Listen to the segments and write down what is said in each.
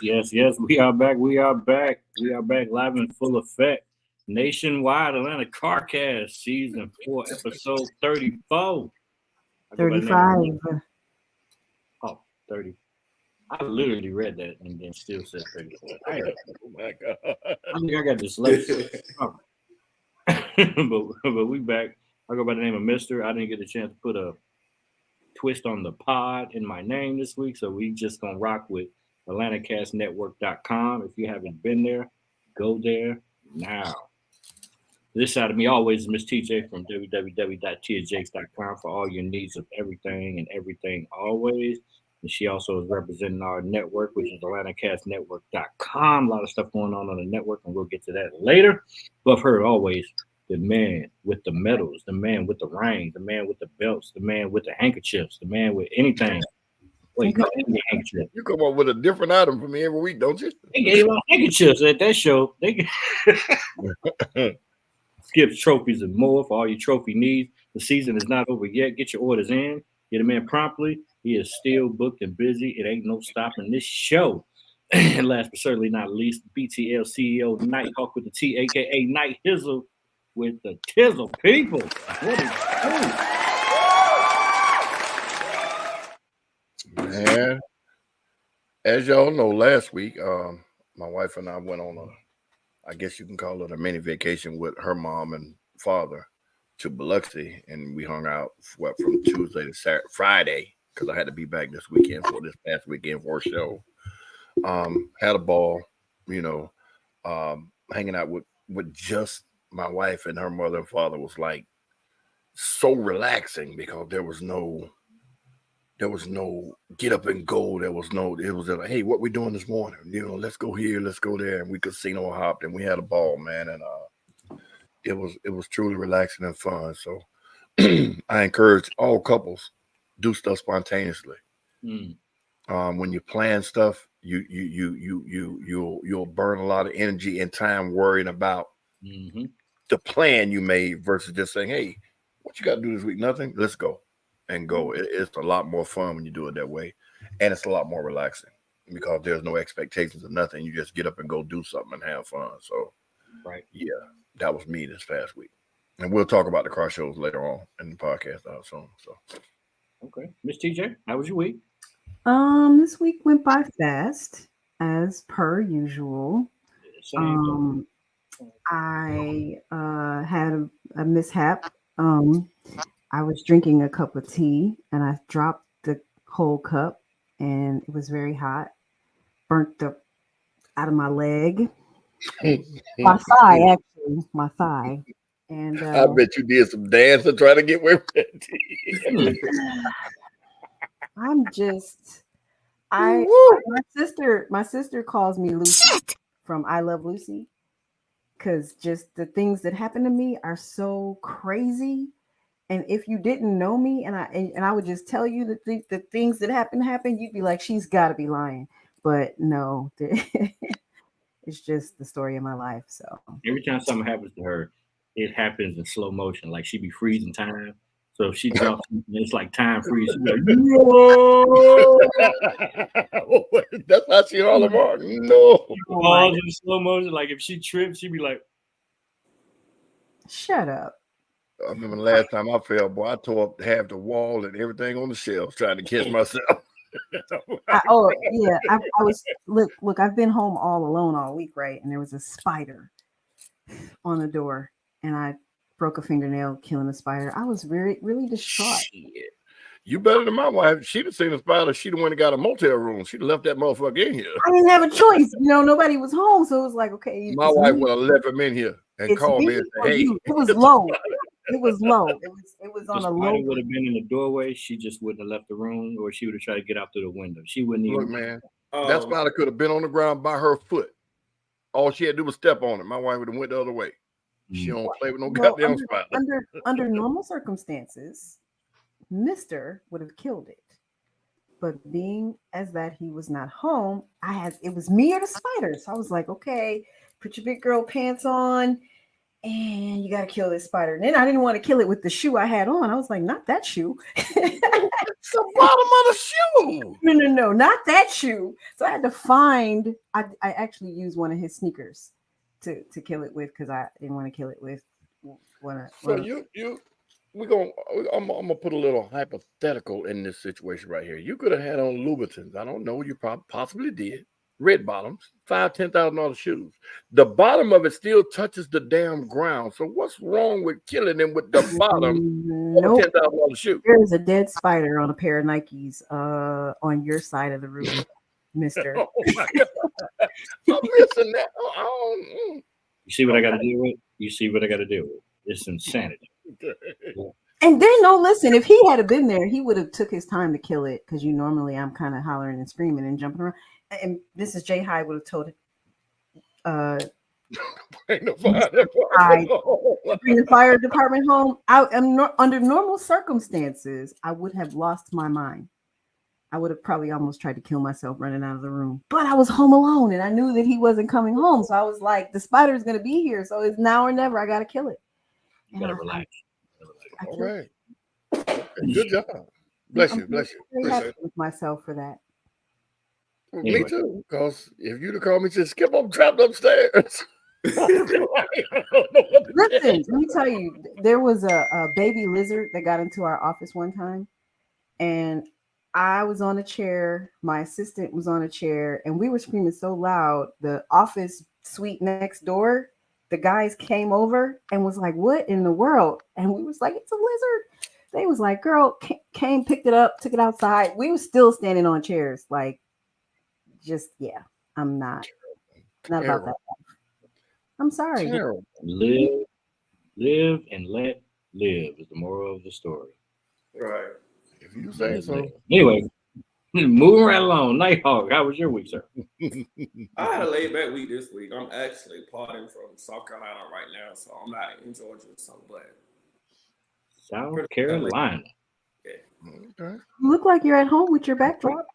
yes. We are back. We are back. We are back live in full effect. Nationwide Atlanta Carcast, season 4, episode 34. I go by the name of 35. oh, 30. I literally read that and then still said 34. Oh my God. I think I got dyslexia. Oh. but we back. I go by the name of Mister. I didn't get a chance to put a twist on the pod in my name this week, so we just gonna rock with AtlantaCastNetwork.com. If you haven't been there, go there now. This side of me always is Miss TJ from www.tjjakes.com for all your needs of everything always. And she also is representing our network, which is AtlantaCastNetwork.com. A lot of stuff going on the network, and we'll get to that later. But for her, always the man with the medals, the man with the rings, the man with the belts, the man with the handkerchiefs, the man with anything. Wait, no, handkerchief. You come up with a different item for me every week, don't you? They gave out handkerchiefs at that show. They gifts, trophies, and more for all your trophy needs. The season is not over yet. Get your orders in. Get them in promptly. He is still booked and busy. It ain't no stopping this show. And last but certainly not least, BTL CEO Nighthawk with the T, aka Night Hizzle with the Tizzle. People, what is Man, as y'all know, last week, my wife and I went on I guess you can call it a mini vacation with her mom and father to Biloxi, and we hung out from Tuesday to Friday because I had to be back this past weekend for a show. Had a ball, hanging out with just my wife and her mother and father was like so relaxing because there was no get up and go. It was like, hey, what we doing this morning? Let's go here, let's go there. And we casino hopped and we had a ball, man. And it was truly relaxing and fun. So I encourage all couples, do stuff spontaneously. When you plan stuff, you'll burn a lot of energy and time worrying about the plan you made versus just saying, hey, what you got to do this week? Nothing. Let's go. And go. It's a lot more fun when you do it that way, and it's a lot more relaxing because there's no expectations of nothing. You just get up and go do something and have fun. So, right? Yeah, that was me this past week, and we'll talk about the car shows later on in the podcast out soon. So, okay, Miss TJ, how was your week? This week went by fast as per usual. I had a mishap. I was drinking a cup of tea and I dropped the whole cup and it was very hot. Burnt out of my leg. My thigh, actually. My thigh. And I bet you did some dance to try to get away with it. My sister calls me Lucy from I Love Lucy. Because just the things that happen to me are so crazy. And if you didn't know me and I would just tell you the things that happen, you'd be like, she's got to be lying. But no, it's just the story of my life. So every time something happens to her, it happens in slow motion. Like she be freezing time. So if she drops, it's like time freeze. She'd be like, no. That's how she all about. No. Pause in slow motion. Like if she trips, she'd be like, shut up. I remember the last time I fell, boy, I tore up half the wall and everything on the shelves trying to catch myself. I was look, I've been home all alone all week, right? And there was a spider on the door and I broke a fingernail killing a spider. I was really distraught. Shit. You better than my wife. She'd have seen a spider. She'd have went and got a motel room. She'd have left that motherfucker in here. I didn't have a choice. Nobody was home. So it was like, okay. My wife would have left him in here and called me and said, hey. It was low. It was low. It was on a low. If would have been in the doorway, she just wouldn't have left the room, or she would have tried to get out through the window. She wouldn't even. Look, man, that spider could have been on the ground by her foot. All she had to do was step on it. My wife would have went the other way. She don't play with no goddamn spider. Under normal circumstances, Mister would have killed it. But being as that he was not home, it was me or the spider. So I was like, okay, put your big girl pants on. and you got to kill this spider. And then I didn't want to kill it with the shoe I had on. I was like, not that shoe. It's the bottom of the shoe. No, not that shoe. So I had to find. I actually used one of his sneakers to kill it with because I didn't want to kill it with one. So I'm gonna put a little hypothetical in this situation right here. You could have had on Louboutins. I don't know. You possibly did. Red bottoms, $5,000-$10,000 shoes. The bottom of it still touches the damn ground. So what's wrong with killing them with the bottom of a $10,000 shoe? There is a dead spider on a pair of Nikes on your side of the room, Mister. Oh my God. I'm missing that. You see what I got to deal with? You see what I got to deal with? It's insanity. And then listen, if he had been there, he would have took his time to kill it because normally I'm kind of hollering and screaming and jumping around. And Mrs. J. Hyde would have told it. Bring the fire department home. Under normal circumstances, I would have lost my mind. I would have probably almost tried to kill myself running out of the room. But I was home alone and I knew that he wasn't coming home. So I was like, the spider's going to be here. So it's now or never. I got to kill it. You got to relax. All right. Good job. Bless you. I'm very happy with myself for that. Anyway. Me too, because if you'd have called me and said, Skip, I'm trapped upstairs. Listen, let me tell you, there was a baby lizard that got into our office one time, and I was on a chair, my assistant was on a chair, and we were screaming so loud, the office suite next door, the guys came over and was like, what in the world? And we was like, it's a lizard. They was like, girl, came, picked it up, took it outside. We were still standing on chairs, like, I'm not about that. I'm sorry. Live and let live is the moral of the story. Right. If you say so. Anyway, moving right along. Nighthawk, how was your week, sir? I had a laid back week this week. I'm actually partying from South Carolina right now, so I'm not in Georgia, so I'm glad. South Carolina. Yeah. Okay. You look like you're at home with your backdrop.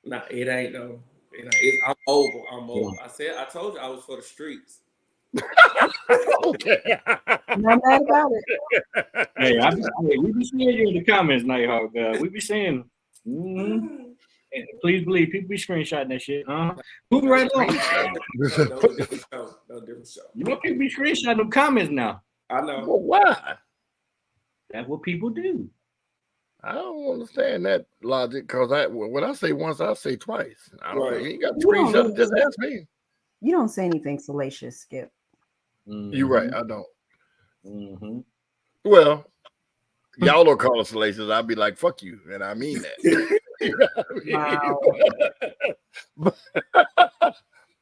Nah, it ain't though. I'm over. I told you I was for the streets. Okay. I'm not mad about it. Hey, we be seeing you in the comments, Nighthawk. We be seeing. And please believe people be screenshotting that shit. Moving right along. No different show. You know people be screenshotting them comments now. I know. Well, why? That's what people do. I don't understand that logic because when I say once, I say twice. You ain't got to You don't screenshot. Just ask me. You don't say anything salacious, Skip. You're right. I don't. Mm-hmm. Well, y'all don't call it salacious. I'll be like, fuck you. And I mean that. Wow.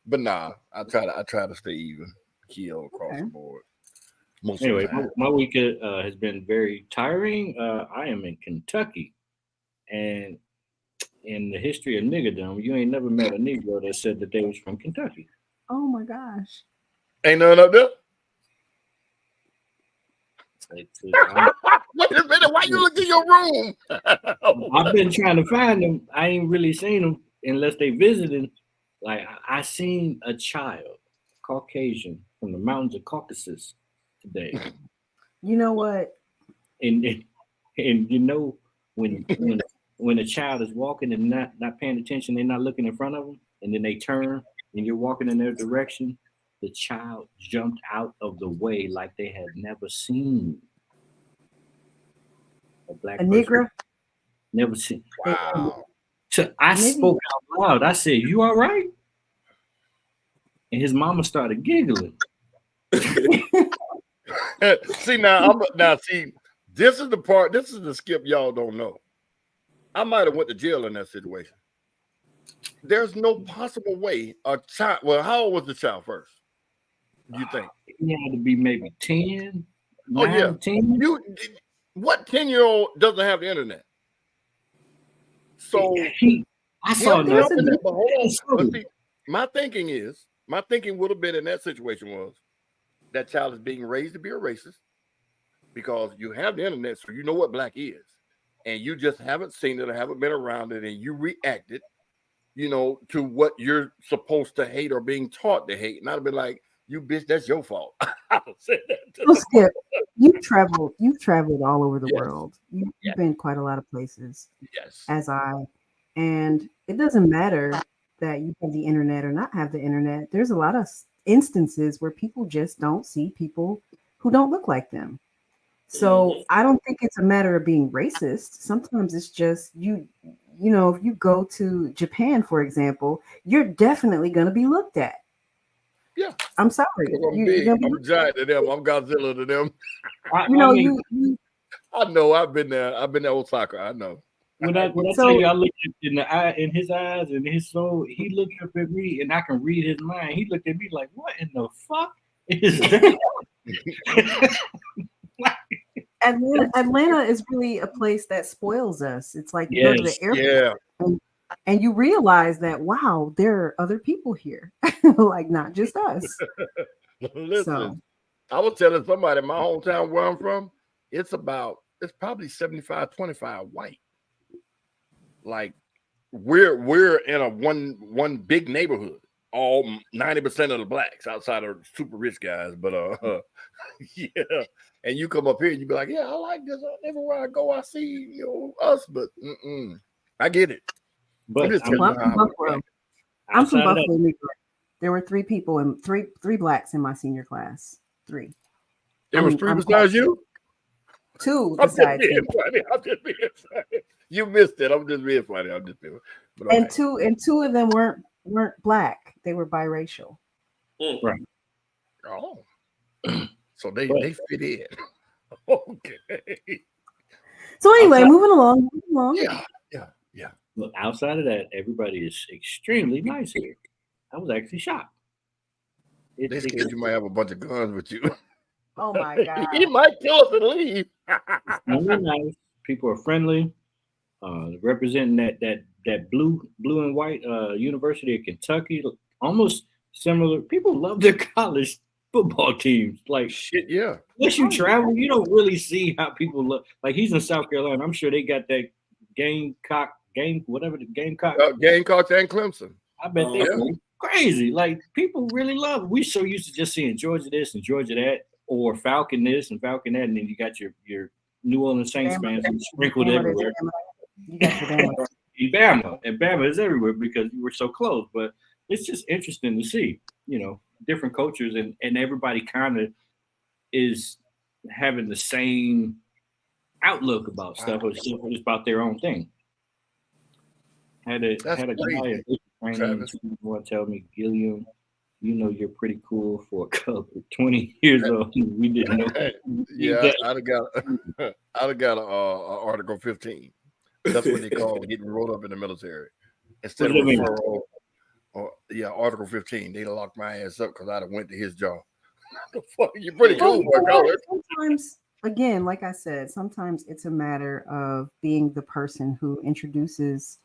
But nah, I try to stay even keel across the board. Anyway, my week has been very tiring. I am in Kentucky, and in the history of niggerdom, you ain't never met a Negro that said that they was from Kentucky. Oh my gosh. Ain't none up there? Wait a minute, why you look in your room? I've been trying to find them. I ain't really seen them unless they visited. Like I seen a child, Caucasian, from the mountains of Caucasus today. You know what? And you know when a child is walking and not paying attention, they're not looking in front of them, and then they turn and you're walking in their direction, the child jumped out of the way like they had never seen a black person. Negro? Never seen. Wow. So I spoke out loud. I said, "You all right?" And his mama started giggling. See, this is the part, this is the Skip y'all don't know. I might have went to jail in that situation. There's no possible way a child, well, how old was the child first? Do you think? He had to be maybe 10. Oh, 9, yeah. 10. What 10-year-old doesn't have the internet? So I saw nothing. My thinking would have been in that situation was that child is being raised to be a racist because you have the internet, so you know what black is, and you just haven't seen it or haven't been around it, and you reacted, to what you're supposed to hate or being taught to hate. And I'd be like, You bitch, that's your fault. I don't say that. So Skip, you've traveled all over the Yes. world. You've Yes. been quite a lot of places, Yes. as and it doesn't matter that you have the internet or not have the internet. There's a lot of instances where people just don't see people who don't look like them. So I don't think it's a matter of being racist. Sometimes it's just you know, if you go to Japan, for example, you're definitely going to be looked at. Yeah. I'm sorry. I'm big. I'm giant to them. I'm Godzilla to them. I know. I've been there. I've been to Osaka. I know. When I tell you, I looked in the eye, in his eyes, and his soul. He looked up at me, and I can read his mind. He looked at me like, "What in the fuck is that?" Atlanta is really a place that spoils us. It's like you go to the airport and you realize that, wow, there are other people here, like not just us. Listen, I was telling somebody in my hometown where I'm from, it's probably 75-25 white. Like we're in a one big neighborhood. All 90% of the blacks outside of super rich guys, but yeah. And you come up here and you be like, yeah, I like this. Everywhere I go, I see us, but I get it. But I'm from Buffalo. I'm from Buffalo, New York. There were 3 people and three blacks in my senior class. 3. There was 3 besides you? 2 besides you. I'm just being funny. You missed it. I'm just being funny. I'm just being. And two of them weren't black. They were biracial. Right. Oh. So they fit in. Okay. So anyway, moving along. Yeah. Look, outside of that, everybody is extremely nice here. I was actually shocked. They scared you might have a bunch of guns with you. Oh my God. He might kill us and leave. Really nice. People are friendly. Representing that blue and white University of Kentucky, almost similar. People love their college football teams. Like shit, yeah. Unless you travel, you don't really see how people look. Like he's in South Carolina. I'm sure they got that Gamecocks and Clemson. I bet they're crazy. Like people really love it. We so used to just seeing Georgia this and Georgia that, or Falcon this and Falcon that, and then you got your New Orleans Saints fans sprinkled everywhere. You got your Bama. And Bama is everywhere because you were so close. But it's just interesting to see, different cultures and everybody kind of is having the same outlook about stuff. It's just about their own thing. Had a guy at training want to tell me, Gilliam, you're pretty cool for a couple 20 years old. We didn't know. Yeah, I'd have got an Article 15. That's what they call getting rolled up in the military. Instead of referral, Article 15. They locked my ass up because I'd have went to his job. You're pretty cool. Sometimes, again, like I said, sometimes it's a matter of being the person who introduces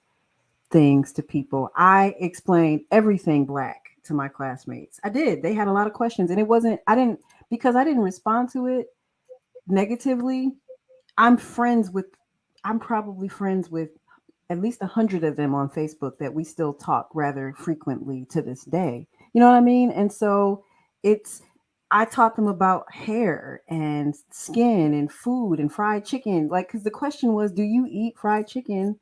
things to people. I explained everything black to my classmates. I did. They had a lot of questions, and I didn't respond to it negatively. I'm probably friends with at least 100 of them on Facebook that we still talk rather frequently to this day. You know what I mean? And so I taught them about hair and skin and food and fried chicken. Like, because the question was, do you eat fried chicken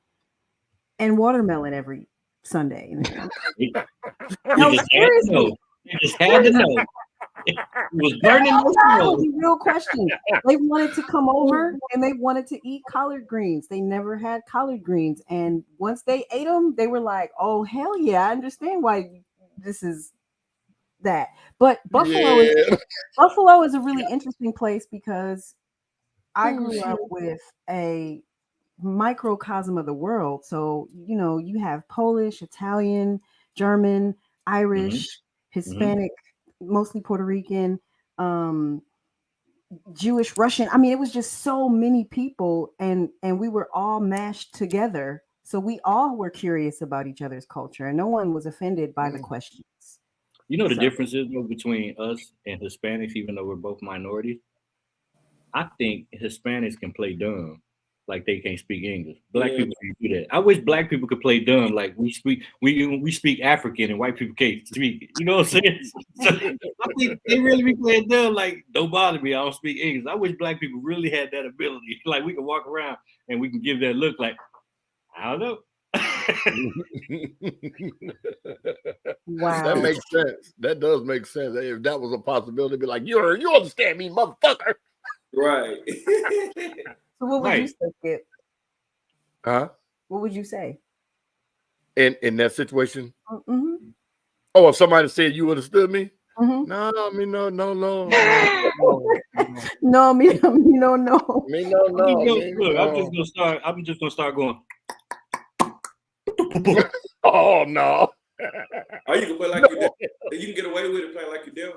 and watermelon every Sunday? No, seriously. You just had to know. It was burning. That was a real question. They wanted to come over and they wanted to eat collard greens. They never had collard greens. And once they ate them, they were like, oh, hell yeah, I understand why this is that. But Buffalo is a really interesting place because I grew up with a microcosm of the world. So, you have Polish, Italian, German, Irish, Hispanic, mostly Puerto Rican, Jewish, Russian. I mean, it was just so many people and we were all mashed together. So we all were curious about each other's culture and no one was offended by the questions. The difference is between us and Hispanics, even though we're both minorities. I think Hispanics can play dumb like they can't speak English. Black people can't do that. I wish black people could play dumb like we speak African and white people can't speak it. You know what I'm saying? So I think they really be playing dumb like don't bother me, I don't speak English. I wish black people really had that ability. Like we can walk around and we can give that look like I don't know. Wow. That makes sense. That does make sense. If that was a possibility, be like, you understand me, motherfucker. Right. So what would you say, Skip? Huh? What would you say? In that situation? Mm-hmm. Oh, if somebody said you understood me? Mm-hmm. No, I mean, no. No, me, Me, no. no. Look, I'm just gonna start going. Oh no. Or you can play like you deaf. You can get away with it playing like you deaf.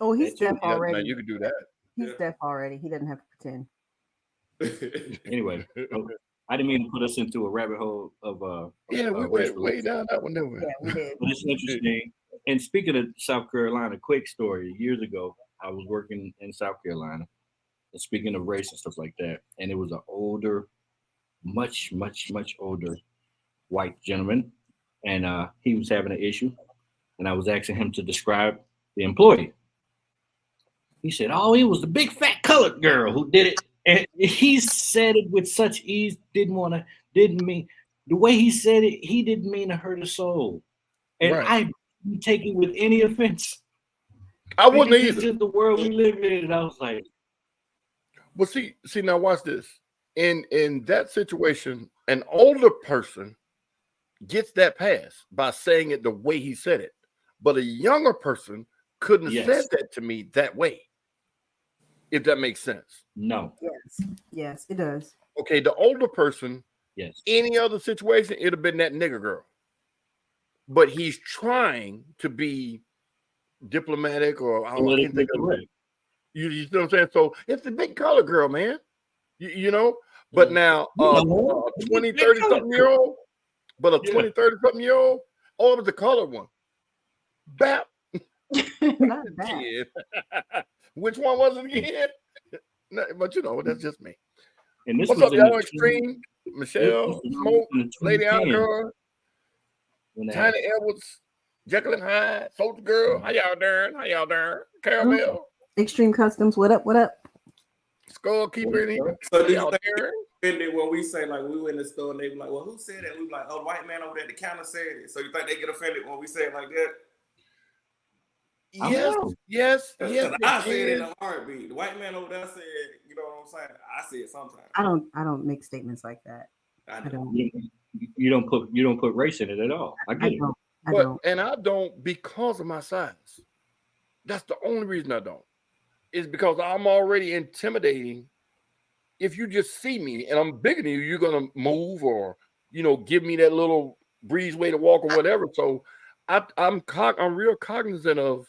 Oh, he's deaf Yeah, already. now you can do that. He's deaf already. He doesn't have to pretend. Anyway, I didn't mean to put us into a rabbit hole of we went way down that one, didn't we? Yeah, we did. But it's interesting. And speaking of South Carolina, quick story. Years ago, I was working in South Carolina, and speaking of race and stuff like that, and it was an older, much older white gentleman, and he was having an issue, and I was asking him to describe the employee. He said, "Oh, it was the big fat colored girl who did it," and he said it with such ease. Didn't mean the way he said it. He didn't mean to hurt a soul, and Right. I didn't take it with any offense. I wouldn't It's either. just the world we live in, and I was like, Well, see, now watch this. In that situation, an older person gets that pass by saying it the way he said it, but a younger person couldn't have said that to me that way. If that makes sense. no, Yes, it does. Okay, the older person, yes, any other situation, it'd have been that nigger girl. But he's trying to be diplomatic, or I can't think of it. You see what I'm saying? So it's the big color girl, man. You know. But now, 20, 30 something year old, but a 20, 30 something year old, oh, it was the colored one. Bap. Not that. Yeah. Which one was it again? No, but you know, that's just me. and this What's was up, in y'all? the Extreme, Michelle, in Smoke, the Lady 2010s, Alcor, when Tiny Edwards, Jekyll and Hyde, Soldier Girl. How y'all doing? Caramel, Extreme Customs. What up? Skull Keeper in here. So How do y'all you doing? think when we say like we were in the store and they be like, well, who said that? We be like, oh, the white man over there at the counter said it. So you think they get offended when we say it like that? Yes. Because I said it in a heartbeat. The white man over there said, you know what I'm saying? I say it sometimes. I don't make statements like that. I don't. You don't put race in it at all. I get it. I don't. And I don't because of my size. That's the only reason I don't. Is because I'm already intimidating. If you just see me and I'm bigger than you, you're gonna move or give me that little breezeway to walk or whatever. So I'm real cognizant of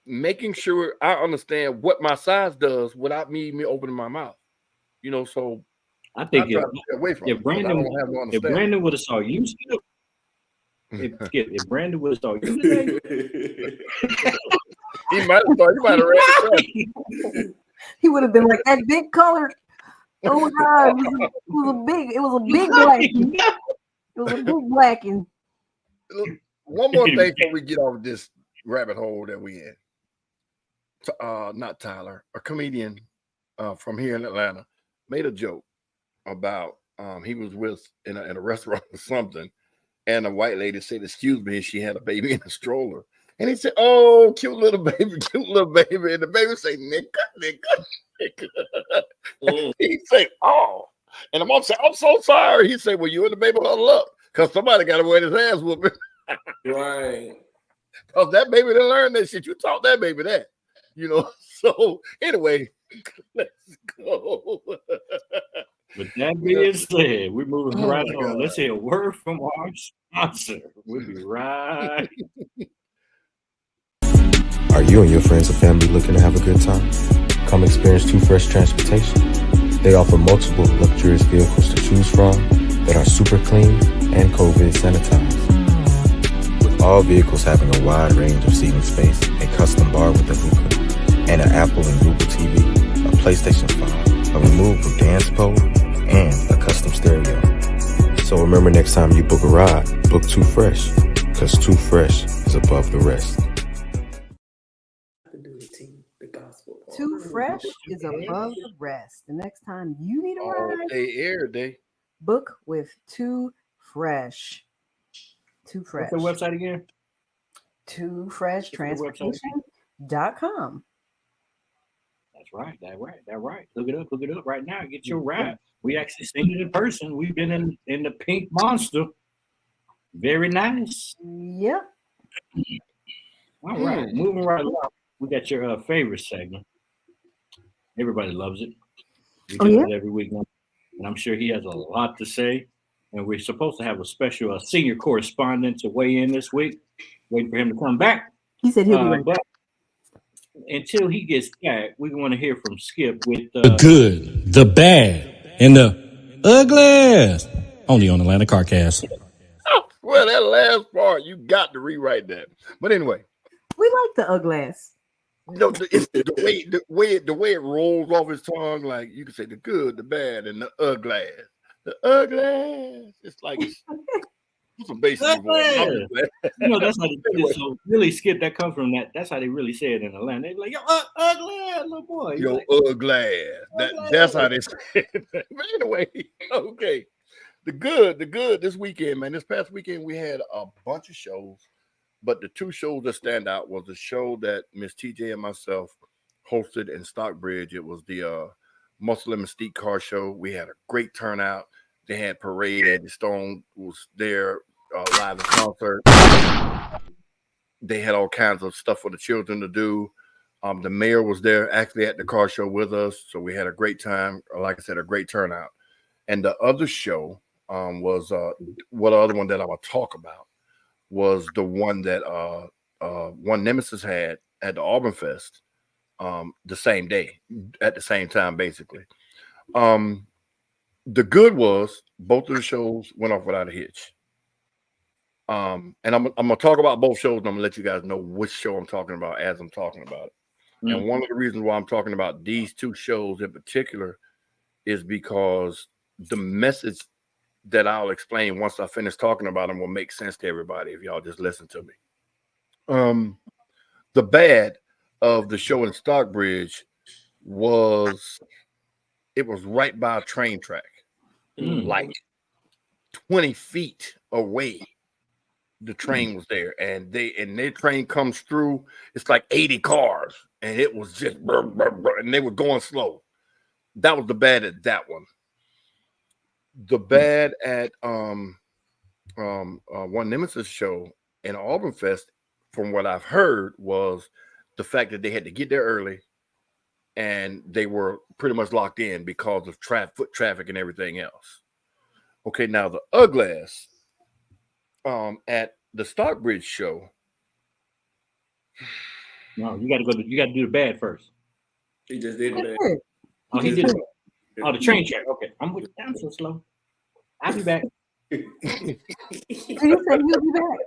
making sure I understand what my size does without me opening my mouth. So I think if Brandon would have saw you, if Brandon would have saw you today, he might have read it. He would have been like that big color. Oh my God, it was a big blacking. It was a big blacking. One more thing before we get off this rabbit hole that we in. Not Tyler, a comedian from here in Atlanta, made a joke about he was in a restaurant or something, and a white lady said, "Excuse me," and she had a baby in a stroller. And he said, "Oh, cute little baby." And the baby said, nigga. He said, "Oh." And the mom said, "I'm so sorry." He said, "Well, you and the baby huddle up because somebody got to wear his ass whooping." Right. Because that baby didn't learn that shit. You taught that baby that. So anyway, let's go. With that being said, we're moving right on. Let's hear a word from our sponsor. We'll be right. Are you and your friends or family looking to have a good time? Come experience Two Fresh Transportation. They offer multiple luxurious vehicles to choose from that are super clean and COVID sanitized. With all vehicles having a wide range of seating space, a custom bar with a hookah, and an Apple and Google TV, a PlayStation 5, a removable dance pole, and a custom stereo. So remember, next time you book a ride, book Too Fresh, because Too Fresh is above the rest. Too Fresh is above the rest. The next time you need a ride, air day. book with Too Fresh. Too Fresh. What's the website again? TooFreshTransportation.com. That's right. Look it up right now. Get your ride. We actually seen it in person. We've been in the Pink Monster. Very nice. Yep. All right, moving right along. We got your favorite segment. Everybody loves it. We do it every week, and I'm sure he has a lot to say. And we're supposed to have a special senior correspondent to weigh in this week. Waiting for him to come back. He said he'll be right back. Until he gets back, we want to hear from Skip with the good, the bad, and the ugly. Only on Atlanta CarCast. Well, that last part, you got to rewrite that. But anyway. We like the uglass. No, it's the way it rolls off his tongue. Like you can say the good, the bad, and the ugly. The ugly. It's like some basic. That's how they so really, Skip, that comes from that. That's how they really say it in Atlanta. They're like, yo, ugly little boy. Yo, like, ugly. That's how they say it. But anyway, okay. The good this weekend, man. This past weekend we had a bunch of shows. But the two shows that stand out was the show that Miss TJ and myself hosted in Stockbridge. It was the Muscle and Mystique car show. We had a great turnout. They had parade. Eddie Stone was there live in concert. They had all kinds of stuff for the children to do. The mayor was there actually at the car show with us. So we had a great time. Like I said, a great turnout. And the other show was what other one that I'm going to talk about was the one that One Nemesis had at the Auburn Fest the same day, at the same time, basically. The good was both of the shows went off without a hitch. And I'm gonna talk about both shows, and I'm gonna let you guys know which show I'm talking about as I'm talking about it. And one of the reasons why I'm talking about these two shows in particular is because the message that I'll explain once I finish talking about them will make sense to everybody if y'all just listen to me. The bad of the show in Stockbridge was it was right by a train track, like 20 feet away. The train was there, and their train comes through. It's like 80 cars, and it was just and they were going slow. That was the bad at that one. The bad at One Nemesis show in Auburn Fest, from what I've heard, was the fact that they had to get there early and they were pretty much locked in because of foot traffic and everything else. Okay, now the ugliest at the Stockbridge show. No, you got to do the bad first. He just did that. Oh, he did it. Oh, the train track. Okay, I'm so slow. I'll be back. You said you'll be back.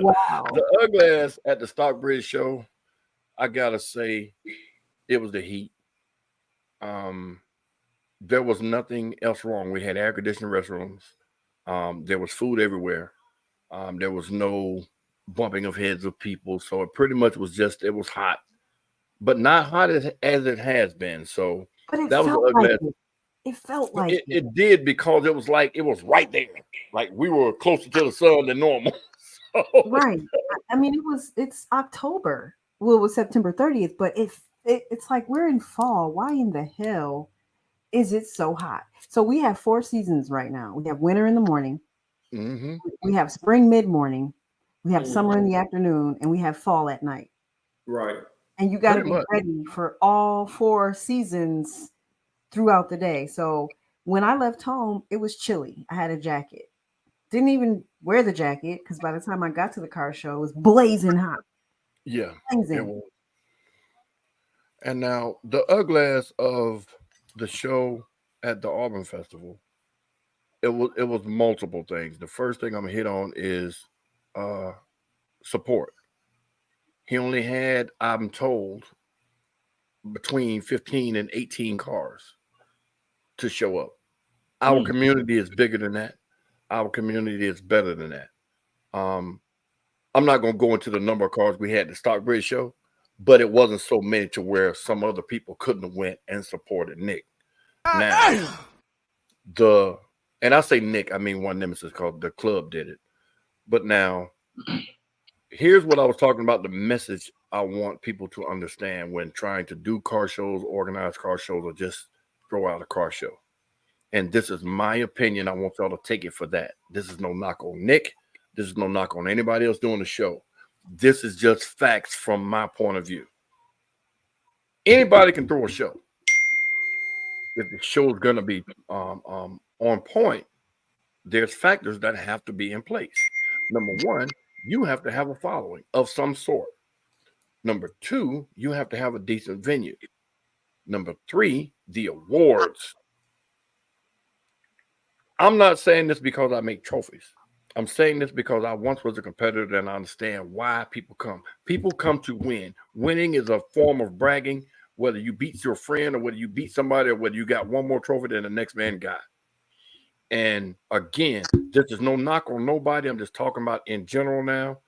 Wow. The ugliest at the Stockbridge show, I gotta say, it was the heat. There was nothing else wrong. We had air-conditioned restrooms. There was food everywhere. There was no bumping of heads of people. So it pretty much was just, it was hot, but not hot as it has been. So that was the ugliest. It felt like it did, because it was like it was right there. Like we were closer to the sun than normal. So. Right. I mean, it's October. Well, it was September 30th, but it's like we're in fall. Why in the hell is it so hot? So we have 4 seasons right now. We have winter in the morning. Mm-hmm. We have spring mid-morning. We have summer in the afternoon, and we have fall at night. Right. And you got to be ready for all 4 seasons throughout the day. So when I left home, it was chilly. I had a jacket. Didn't even wear the jacket because by the time I got to the car show, it was blazing hot. Yeah. Blazing. And now the ugliest of the show at the Auburn Festival, it was multiple things. The first thing I'm gonna hit on is support. He only had, I'm told between 15 and 18 cars to show up. Our community is bigger than that. Our community is better than that. I'm not going to go into the number of cars we had at the Stockbridge show, but it wasn't so many to where some other people couldn't have went and supported Nick. Now, and I say Nick, I mean one nemesis called the club did it. But now, here's what I was talking about, the message I want people to understand when trying to do car shows, organize car shows, or just throw out a car show. And this is my opinion. I want y'all to take it for that. This is no knock on Nick. This is no knock on anybody else doing the show. This is just facts from my point of view. Anybody can throw a show. If the show is going to be on point, there's factors that have to be in place. Number one, you have to have a following of some sort. Number two, you have to have a decent venue. Number three, the awards. I'm not saying this because I make trophies. I'm saying this because I once was a competitor and I understand why people come. People come to win. Winning is a form of bragging, whether you beat your friend or whether you beat somebody or whether you got one more trophy than the next man got. And again, this is no knock on nobody. I'm just talking about in general now.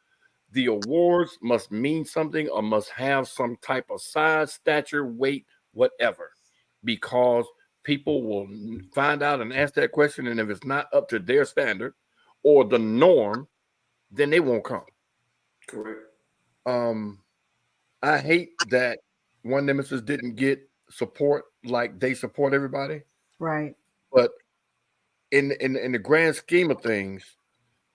The awards must mean something or must have some type of size, stature, weight, whatever, because people will find out and ask that question. And if it's not up to their standard or the norm, then they won't come. Correct. I hate that One Nemesis didn't get support like they support everybody. Right. But in the grand scheme of things,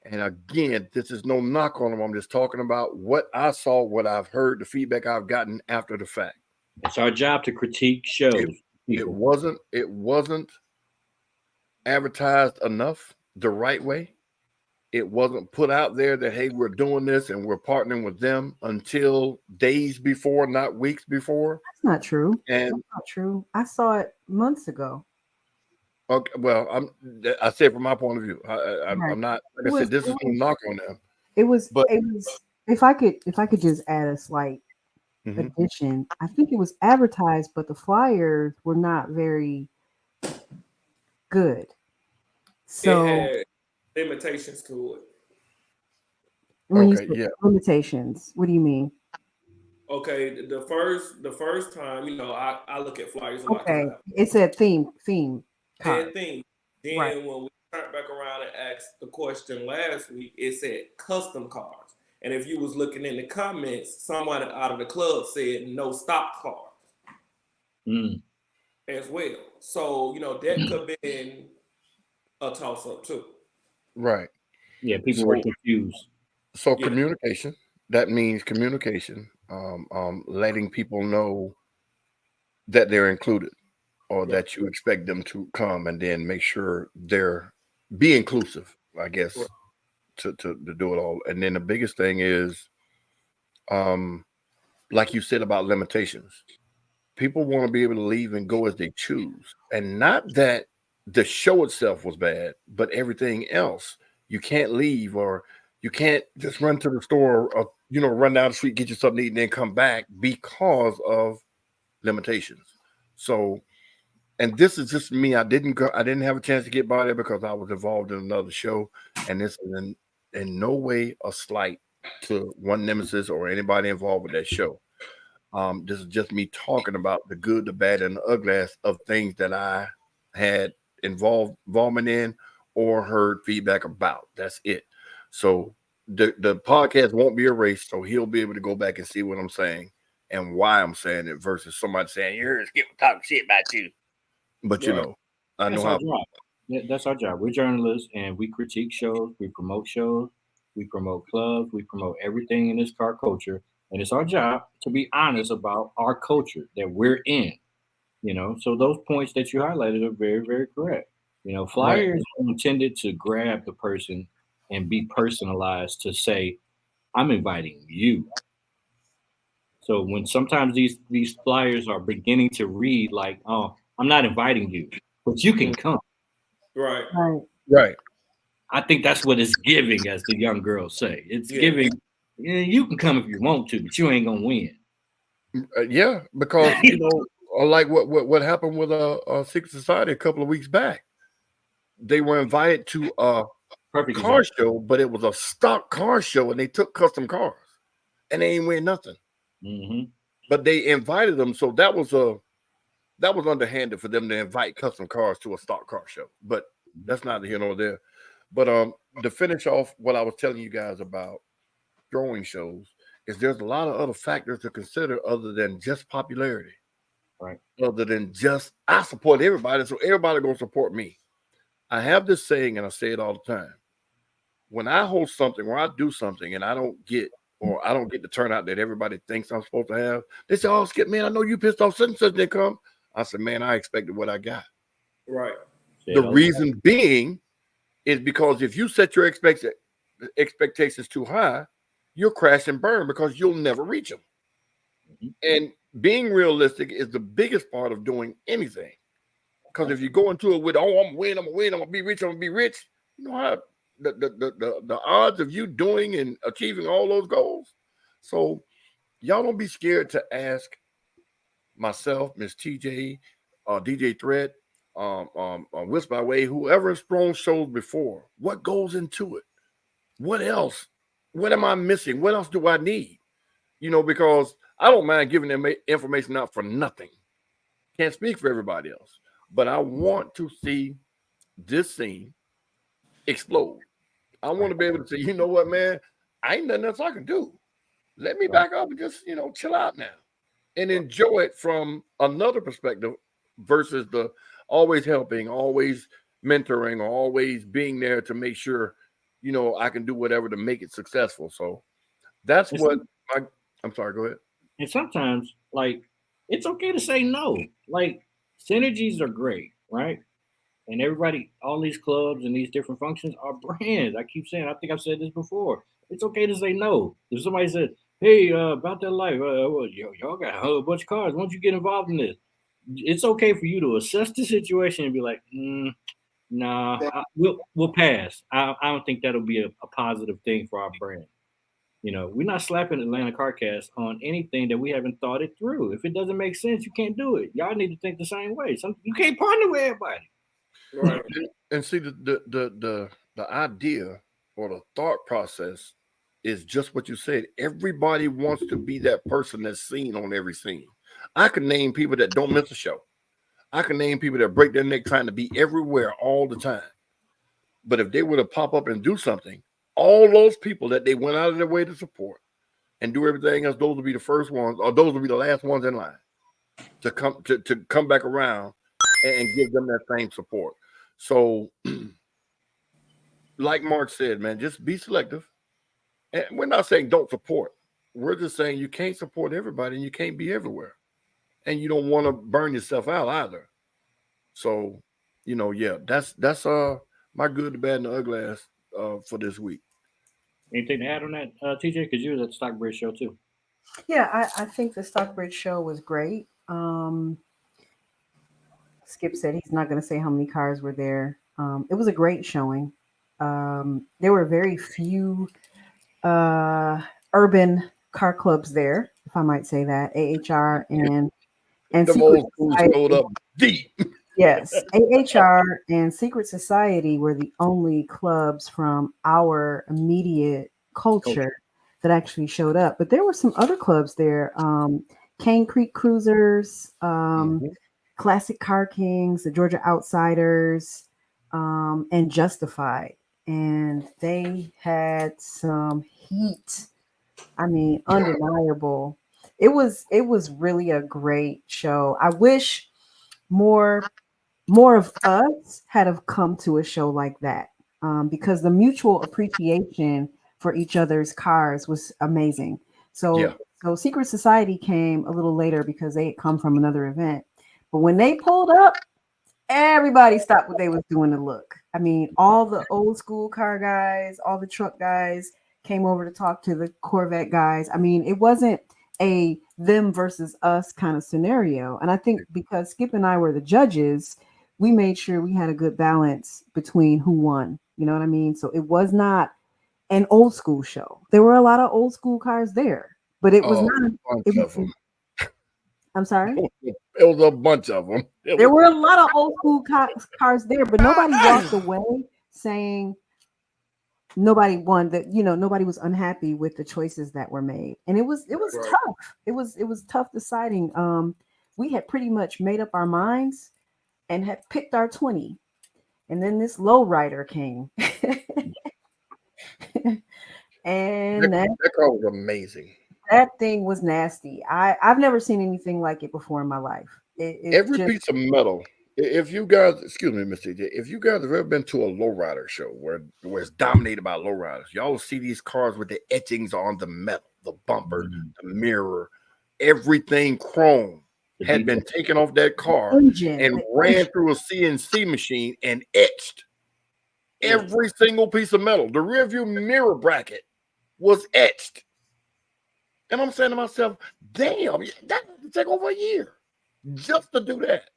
and again, this is no knock on them. I'm just talking about what I saw, what I've heard, the feedback I've gotten after the fact. It's our job to critique shows. It wasn't advertised enough the right way. It wasn't put out there that, hey, we're doing this and we're partnering with them until days before, not weeks before. That's not true. And That's not true. I saw it months ago. Okay, well, I said from my point of view, I'm not. Like I said, this is no knock on them. It was. If I could just add a slight addition, I think it was advertised, but the flyers were not very good. So it had limitations to it. When you say limitations, what do you mean? Okay, the first time, I look at flyers a lot. Okay, it said theme. Then when we turned back around and asked the question last week, it said custom cars. And if you was looking in the comments, someone out of the club said no stock cars as well. So, that could have been a toss-up too. Right. Yeah, people were confused. So communication, that means communication, letting people know that they're included or that you expect them to come, and then make sure be inclusive, I guess, to do it all. And then the biggest thing is, like you said about limitations, people want to be able to leave and go as they choose. And not that the show itself was bad, but everything else. You can't leave, or you can't just run to the store or, run down the street, get you something to eat, and then come back because of limitations. So, and this is just me. I didn't have a chance to get by there because I was involved in another show. And this is in no way a slight to One Nemesis or anybody involved with that show. This is just me talking about the good, the bad, and the ugly of things that I had involvement in or heard feedback about. That's it. So the podcast won't be erased, so he'll be able to go back and see what I'm saying and why I'm saying it versus somebody saying, you're talking shit about you. But I know how. That's our job. We're journalists, and we critique shows, we promote shows, we promote clubs, we promote everything in this car culture. And it's our job to be honest about our culture that we're in. So those points that you highlighted are very, very correct. Flyers are intended to grab the person and be personalized to say, I'm inviting you. So when sometimes these flyers are beginning to read like, oh, I'm not inviting you, but you can come. Right. I think that's what it's giving, as the young girls say. It's giving, you can come if you want to, but you ain't going to win. Yeah, because like what happened with Secret Society a couple of weeks back. They were invited to a Perfect car example. show, but it was a stock car show, and they took custom cars, and they ain't win nothing. Mm-hmm. But they invited them, so that was underhanded for them to invite custom cars to a stock car show. But that's neither here nor there. But to finish off what I was telling you guys about throwing shows is there's a lot of other factors to consider other than just popularity. Right. Other than just I support everybody, so everybody gonna support me. I have this saying, and I say it all the time. When I host something or I do something and I don't get the turnout that everybody thinks I'm supposed to have, they say, "Oh, Skip, man, I know you pissed off such and such didn't come." I said, "Man, I expected what I got." Right. The reason being is because if you set your expectations too high, you'll crash and burn because you'll never reach them. Mm-hmm. And being realistic is the biggest part of doing anything. Because if you go into it with, "Oh, I'm gonna win, I'm gonna be rich, you know how the odds of you doing and achieving all those goals. So y'all don't be scared to ask myself, Miss TJ, DJ Threat, Whisper by Way, whoever has thrown shows before. What goes into it? What else? What am I missing? What else do I need? Because I don't mind giving them information out for nothing. Can't speak for everybody else, but I want to see this scene explode. I want to be able to say, you know what, man, I ain't nothing else I can do. Let me back up and just, chill out now and enjoy it from another perspective versus the always helping, always mentoring, or always being there to make sure, I can do whatever to make it successful. So that's what I'm sorry, go ahead. And sometimes, like, it's okay to say no. Like, synergies are great, right? And everybody, all these clubs and these different functions are brands. I keep saying, I think I've said this before. It's okay to say no. If somebody says, "Hey, about that life, y'all got a whole bunch of cars. Why don't you get involved in this?" It's okay for you to assess the situation and be like, "Nah, we'll pass." I don't think that'll be a positive thing for our brand. We're not slapping Atlanta Carcast on anything that we haven't thought it through. If it doesn't make sense, you can't do it. Y'all need to think the same way. You can't partner with everybody. Right. And see the idea or the thought process is just what you said. Everybody wants to be that person that's seen on every scene. I can name people that don't miss a show. I can name people that break their neck trying to be everywhere all the time. But if they were to pop up and do something, all those people that they went out of their way to support and do everything else, those will be the first ones, or those will be the last ones in line to come back around and give them that same support. So, like Mark said, man, just be selective. And we're not saying don't support. We're just saying you can't support everybody and you can't be everywhere. And you don't want to burn yourself out either. So, yeah, that's my good, the bad, and the ugly ass for this week. Anything to add on that, TJ? Because you was at the Stockbridge show too. Yeah, I think the Stockbridge show was great. Skip said he's not going to say how many cars were there. It was a great showing. There were very few urban car clubs there, if I might say that. AHR and Secret Society. Up deep. Yes, AHR and Secret Society were the only clubs from our immediate culture that actually showed up. But there were some other clubs there. Cane Creek Cruisers, Classic Car Kings, the Georgia Outsiders, and Justified. And they had some heat. I mean, undeniable. It was really a great show. I wish more of us had have come to a show like that, because the mutual appreciation for each other's cars was amazing. So Secret Society came a little later because they had come from another event. But when they pulled up, everybody stopped what they was doing to look. I mean, all the old school car guys, all the truck guys came over to talk to the Corvette guys. I mean, it wasn't a them versus us kind of scenario. And I think because Skip and I were the judges, we made sure we had a good balance between who won. You know what I mean? So it was not an old school show. There were a lot of old school cars there, but it was not. I'm sorry. It was a bunch of them. There were a lot of old school cars there, but nobody walked away saying nobody won that. Nobody was unhappy with the choices that were made, and it was Right. tough. It was tough deciding. We had pretty much made up our minds and had picked our 20, and then this low rider came, and That car was amazing. that thing was nasty. I've never seen anything like it before in my life. Every piece of metal. If you guys, excuse me, Mr. J, if you guys have ever been to a lowrider show where it's dominated by lowriders, y'all will see these cars with the etchings on the metal, the bumper, the mirror, everything chrome had been taken off that car and ran through a CNC machine and etched. Every single piece of metal. The rearview mirror bracket was etched. And I'm saying to myself, damn, that would take over a year just to do that.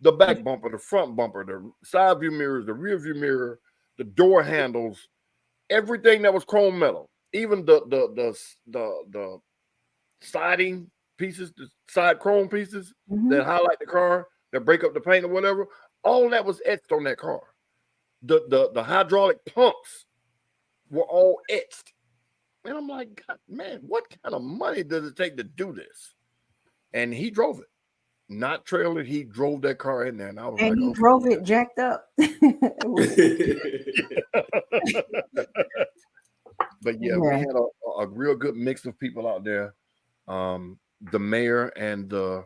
The back bumper, the front bumper, the side view mirrors, the rear view mirror, the door handles, everything that was chrome metal, even the siding pieces, the side chrome pieces that highlight the car, that break up the paint or whatever, all that was etched on that car. The hydraulic pumps were all etched. And I'm like, God, man, what kind of money does it take to do this? And he drove it. Not trailer, he drove that car in there, and I was he drove it jacked up. But yeah, we had a real good mix of people out there. The mayor and the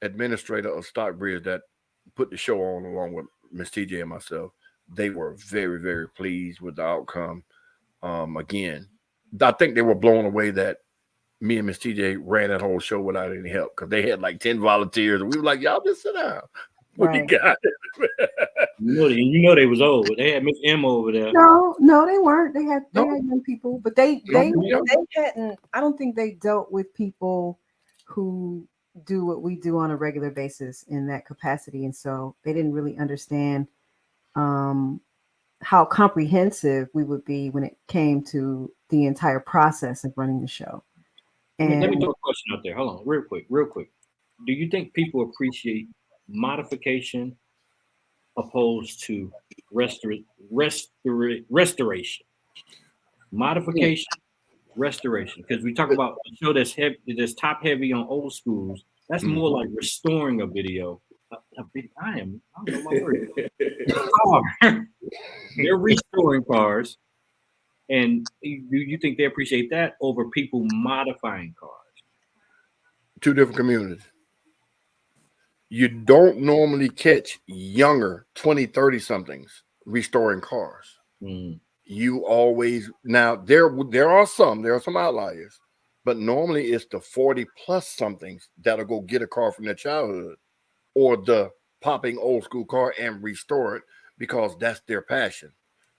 administrator of Stockbridge that put the show on along with Miss TJ and myself, they were very, very pleased with the outcome. Again, I think they were blown away that me and Miss TJ ran that whole show without any help because they had like 10 volunteers, and we were like, y'all just sit down. Right. We got it. You know they was old. They had Miss M over there. No, they weren't. They had young people, but they hadn't. I don't think they dealt with people who do what we do on a regular basis in that capacity, and so they didn't really understand how comprehensive we would be when it came to the entire process of running the show. And let me throw a question out there. Hold on, real quick. Do you think people appreciate modification opposed to restoration? Modification, restoration. Because we talk about a show that's heavy, that's top heavy on old schools. That's more like restoring a video. I don't know my word. They're restoring cars. And do you think they appreciate that over people modifying cars? Two different communities. You don't normally catch younger 20, 30 somethings restoring cars. You always, now there are some outliers, but normally it's the 40 plus somethings that'll go get a car from their childhood or the popping old school car and restore it because that's their passion.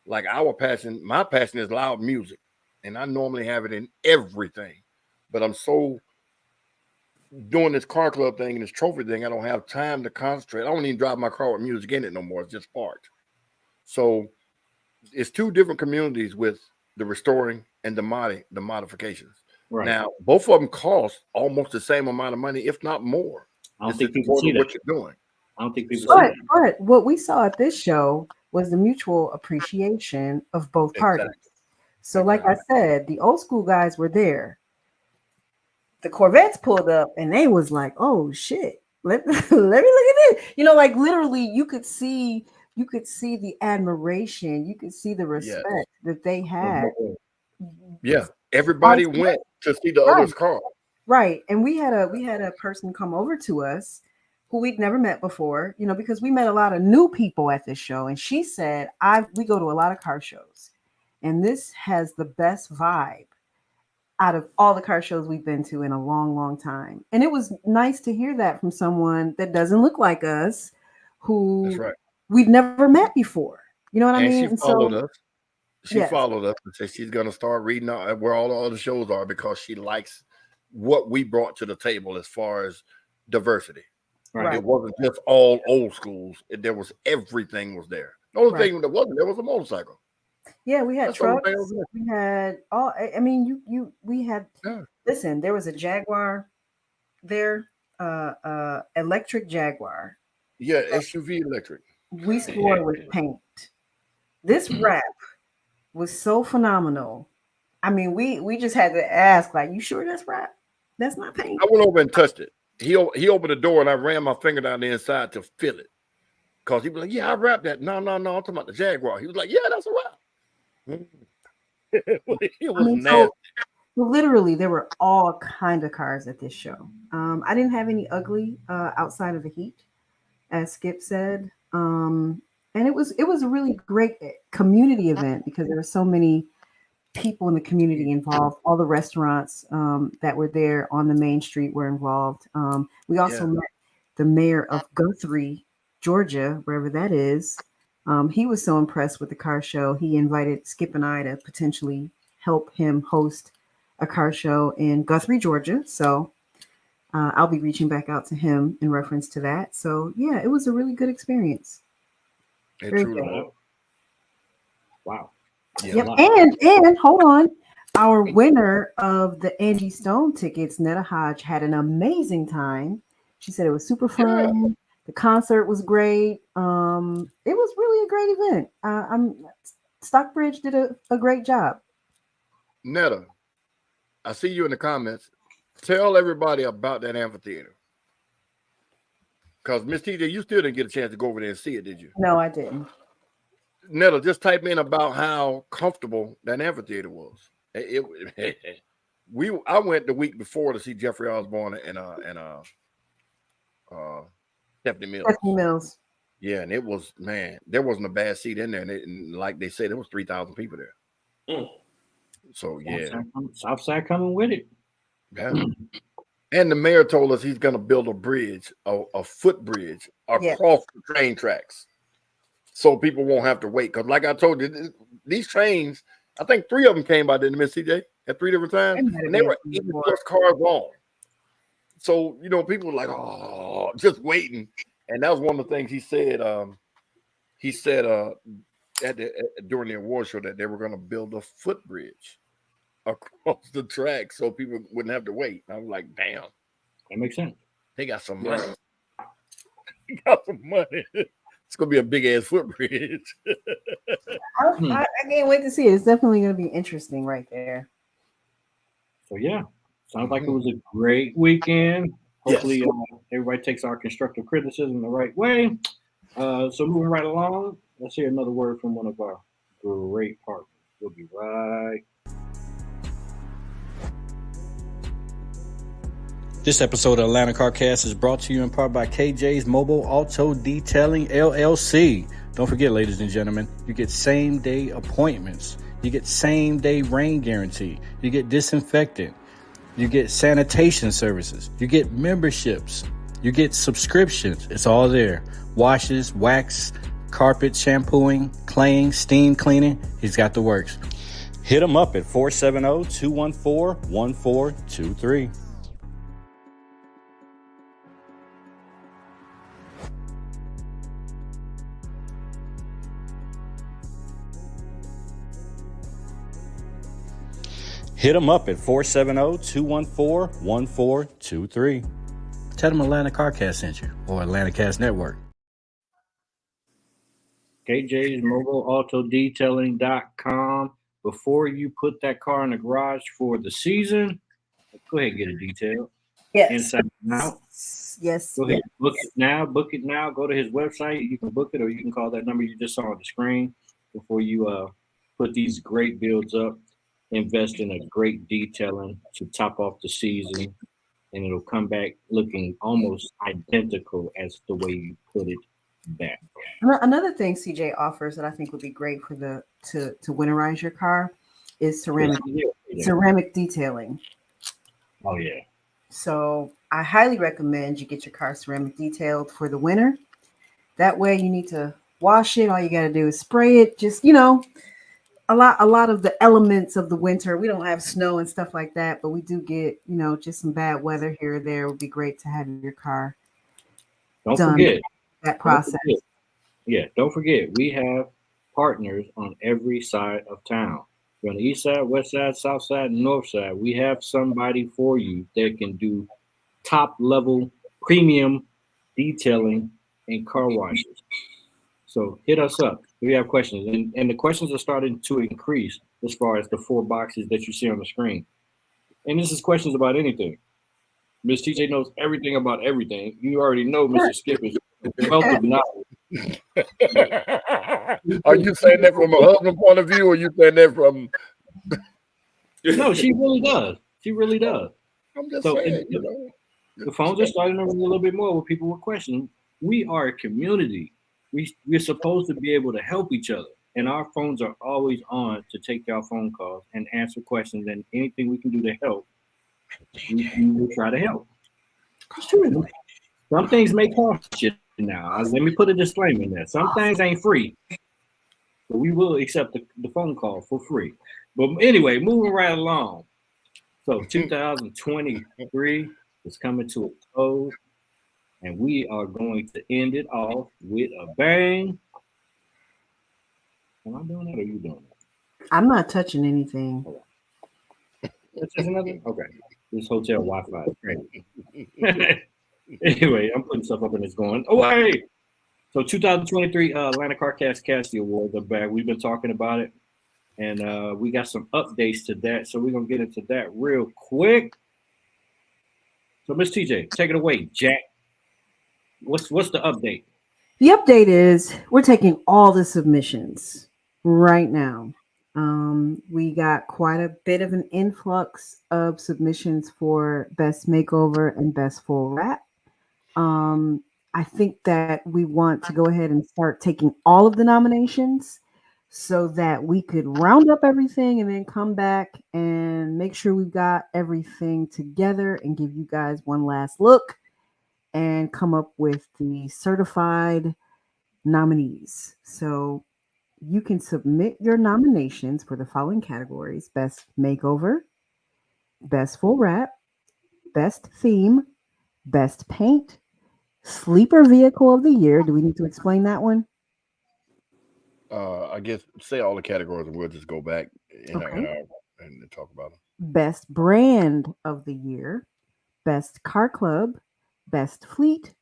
Like my passion is loud music, and I normally have it in everything, but I'm so doing this car club thing and this trophy thing, I don't have time to concentrate. I don't even drive my car with music in it no more. It's just parked. So it's two different communities with the restoring and the modifications. Right. Now, both of them cost almost the same amount of money, if not more. I don't think people see what you're doing. I don't think people see that. But what we saw at this show was the mutual appreciation of both parties. Exactly. So like I said, the old school guys were there. The Corvettes pulled up and they was like, oh shit, let me look at this. Like literally you could see the admiration, you could see the respect that they had. Yeah. Everybody went to see the other's car. Right. And we had a person come over to us who we'd never met before, because we met a lot of new people at this show. And she said, we go to a lot of car shows, and this has the best vibe out of all the car shows we've been to in a long, long time. And it was nice to hear that from someone that doesn't look like us, who we've never met before. You know what I mean? She followed us. She followed us and said she's going to start reading where all the other shows are because she likes what we brought to the table as far as diversity. Right. It wasn't just all old schools. There was everything was there. The only thing that wasn't there was a motorcycle. Yeah, we had trucks. We had all. I mean, we had. Yeah. Listen, there was a Jaguar there. electric Jaguar. Yeah, SUV electric. We swore with paint. This wrap was so phenomenal. I mean, we just had to ask, like, you sure that's wrap? That's not paint. I went over and touched it. He opened the door and I ran my finger down the inside to feel it. Because he was like, yeah, I wrapped that. No, I'm talking about the Jaguar. He was like, yeah, that's a wrap. It was nasty. So literally, there were all kind of cars at this show. I didn't have any ugly outside of the heat, as Skip said. And it was a really great community event because there were so many people in the community involved. All the restaurants that were there on the main street were involved. We also met the mayor of Guthrie, Georgia, wherever that is. He was so impressed with the car show. He invited Skip and I to potentially help him host a car show in Guthrie, Georgia. So I'll be reaching back out to him in reference to that. So yeah, it was a really good experience. Wow. Yeah, yep. And hold on. Our winner of the Angie Stone tickets, Netta Hodge, had an amazing time. She said it was super fun. Yeah. The concert was great. It was really a great event. Stockbridge did a great job. Netta, I see you in the comments. Tell everybody about that amphitheater. Because Miss TJ, you still didn't get a chance to go over there and see it, did you? No, I didn't. Netta, just type in about how comfortable that amphitheater was. I went the week before to see Jeffrey Osborne and Stephanie Mills. Stephanie Mills. Yeah, and it was, man, there wasn't a bad seat in there. And like they said, there was 3,000 people there. Mm. So yeah, Southside coming with it. Yeah. And the mayor told us he's going to build a bridge, a foot bridge across the train tracks, so people won't have to wait. Because, like I told you, these trains, I think 3 of them came by, didn't Miss CJ, at 3 different times, and they were 80+ cars long. So people were like, "Oh, just waiting." And that was one of the things he said. He said during the award show that they were going to build a footbridge across the track so people wouldn't have to wait. I was like, damn. That makes sense. They got some money. They got some money. It's going to be a big-ass footbridge. I can't wait to see it. It's definitely going to be interesting right there. So, yeah. Sounds like it was a great weekend. Hopefully, everybody takes our constructive criticism the right way. So moving right along, let's hear another word from one of our great partners. We'll be right. This episode of Atlanta CarCast is brought to you in part by KJ's Mobile Auto Detailing, LLC. Don't forget, ladies and gentlemen, you get same-day appointments. You get same-day rain guarantee. You get disinfectant. You get sanitation services. You get memberships. You get subscriptions. It's all there. Washes, wax, carpet shampooing, claying, steam cleaning. He's got the works. Hit him up at 470-214-1423. Hit them up at 470-214-1423. Tell them Atlanta CarCast sent you, or Atlanta Cast Network. KJ's Mobile Auto Detailing.com. Before you put that car in the garage for the season, go ahead and get a detail. Yes. Inside and out. Yes. Go ahead. Book it now. Book it now. Go to his website. You can book it, or you can call that number you just saw on the screen before you put these great builds up. Invest in a great detailing to top off the season, and it'll come back looking almost identical as the way you put it back. Another thing CJ offers that I think would be great for to winterize your car is ceramic detailing. Oh yeah. So I highly recommend you get your car ceramic detailed for the winter. That way you need to wash it. All you got to do is spray it. Just, a lot of the elements of the winter. We don't have snow and stuff like that, but we do get, just some bad weather here or there. It would be great to have your car Don't forget that process. Don't forget, we have partners on every side of town. You're on the east side, west side, south side, and north side. We have somebody for you that can do top level premium detailing and car washes. So hit us up if you have questions. And the questions are starting to increase as far as the 4 boxes that you see on the screen. And this is questions about anything. Miss TJ knows everything about everything. You already know Mr. Skip is a wealth of knowledge. Are you saying that from a husband point of view, or you saying that from? No, she really does. She really does. I'm just So saying, the phones are starting to ring a little bit more with people with questions. We are a community. We're supposed to be able to help each other. And our phones are always on to take y'all phone calls and answer questions, and anything we can do to help, we will try to help. Some things may cost you now. Let me put a disclaimer in there. Some things ain't free, but we will accept the phone call for free. But anyway, moving right along. So 2023 is coming to a close, and we are going to end it off with a bang. Am I doing that or are you doing that? I'm not touching anything. That's just another? Okay. This hotel Wi-Fi is crazy. Anyway, I'm putting stuff up and it's going away. So 2023 Atlanta CarCast Cassie Awards are back. We've been talking about it, and we got some updates to that. So we're gonna get into that real quick. So Miss TJ, take it away, Jack. What's the update? The update is we're taking all the submissions right now. We got quite a bit of an influx of submissions for Best Makeover and Best Full Wrap. I think that we want to go ahead and start taking all of the nominations so that we could round up everything and then come back and make sure we've got everything together and give you guys one last look and come up with the certified nominees. So you can submit your nominations for the following categories: Best Makeover, Best Full Wrap, Best Theme, Best Paint, Sleeper Vehicle of the Year. Do we need to explain that one? I guess say all the categories and we'll just go back and talk about them. Best Brand of the Year, Best Car Club, Best Fleet,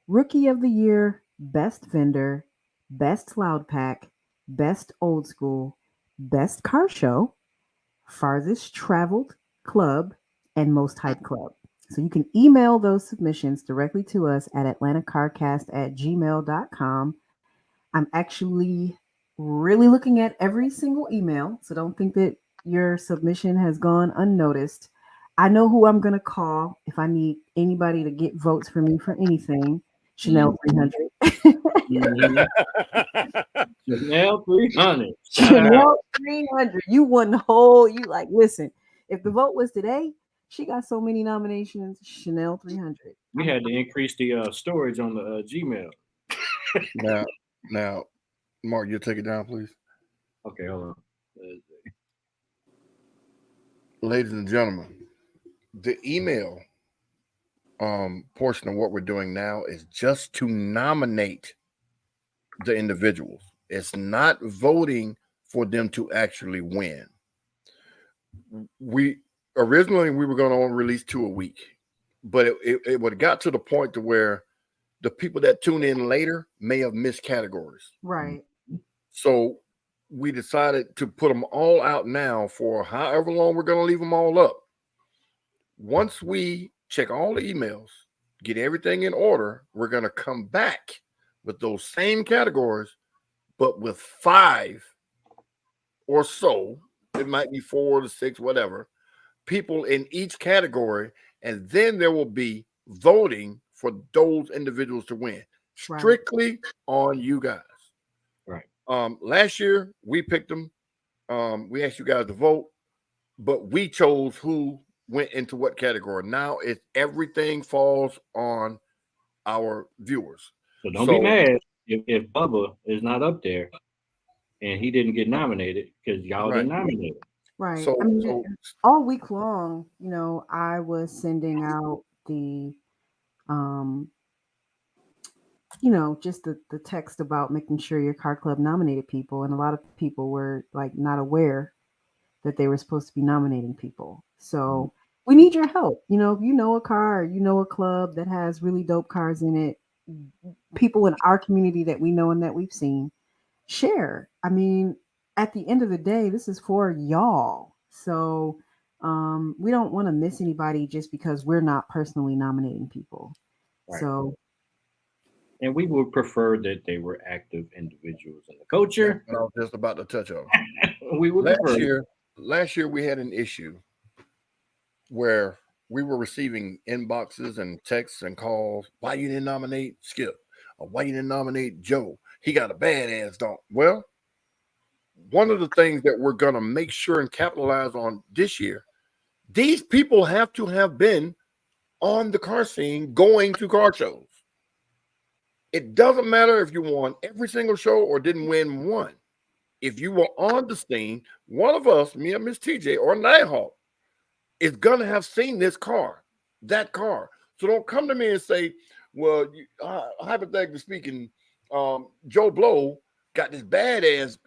Rookie of the Year, Best Vendor, Best Loud Pack, Best Old School, Best Car Show, Farthest Traveled Club, and Most Hype Club. So you can email those submissions directly to us at atlantacarcast@gmail.com. I'm actually really looking at every single email, so don't think that your submission has gone unnoticed. I know who I'm going to call if I need anybody to get votes for me for anything. Chanel 300. Chanel 300. Chanel 300. You won the whole. You like, listen, if the vote was today, she got so many nominations. Chanel 300. We had to increase the storage on the Gmail. Now, Mark, you take it down, please. Okay, hold on. Ladies and gentlemen, the email portion of what we're doing now is just to nominate the individuals. It's not voting for them to actually win. We originally were going to release 2 a week, but it would have got to the point to where the people that tune in later may have missed categories. Right. So we decided to put them all out now for however long we're going to leave them all up. Once we check all the emails, get everything in order, we're going to come back with those same categories, but with 5 or so, it might be 4 to 6, whatever, people in each category, and then there will be voting for those individuals to win, strictly on you guys. Right. Last year, we picked them. We asked you guys to vote, but we chose who went into what category. Now everything falls on our viewers. So don't be mad if Bubba is not up there and he didn't get nominated because y'all didn't nominate him. Right. So, I mean, all week long, I was sending out the just the text about making sure your car club nominated people, and a lot of people were like not aware that they were supposed to be nominating people. So we need your help. You know, if you know a car, or you know a club that has really dope cars in it, people in our community that we know and that we've seen, share. I mean, at the end of the day, this is for y'all. So we don't want to miss anybody just because we're not personally nominating people. Right. So And we would prefer that they were active individuals in the That's culture. what I was just about to touch on. We would prefer. Last year we had an issue where we were receiving inboxes and texts and calls. Why you didn't nominate Skip? Or why you didn't nominate Joe? He got a badass dog. Well, one of the things that we're gonna make sure and capitalize on this year, these people have to have been on the car scene going to car shows. It doesn't matter if you won every single show or didn't win one. If you were on the scene, one of us, me and Miss TJ or Nighthawk, is gonna have seen this car, that car. So don't come to me and say, well, hypothetically speaking, Joe Blow got this badass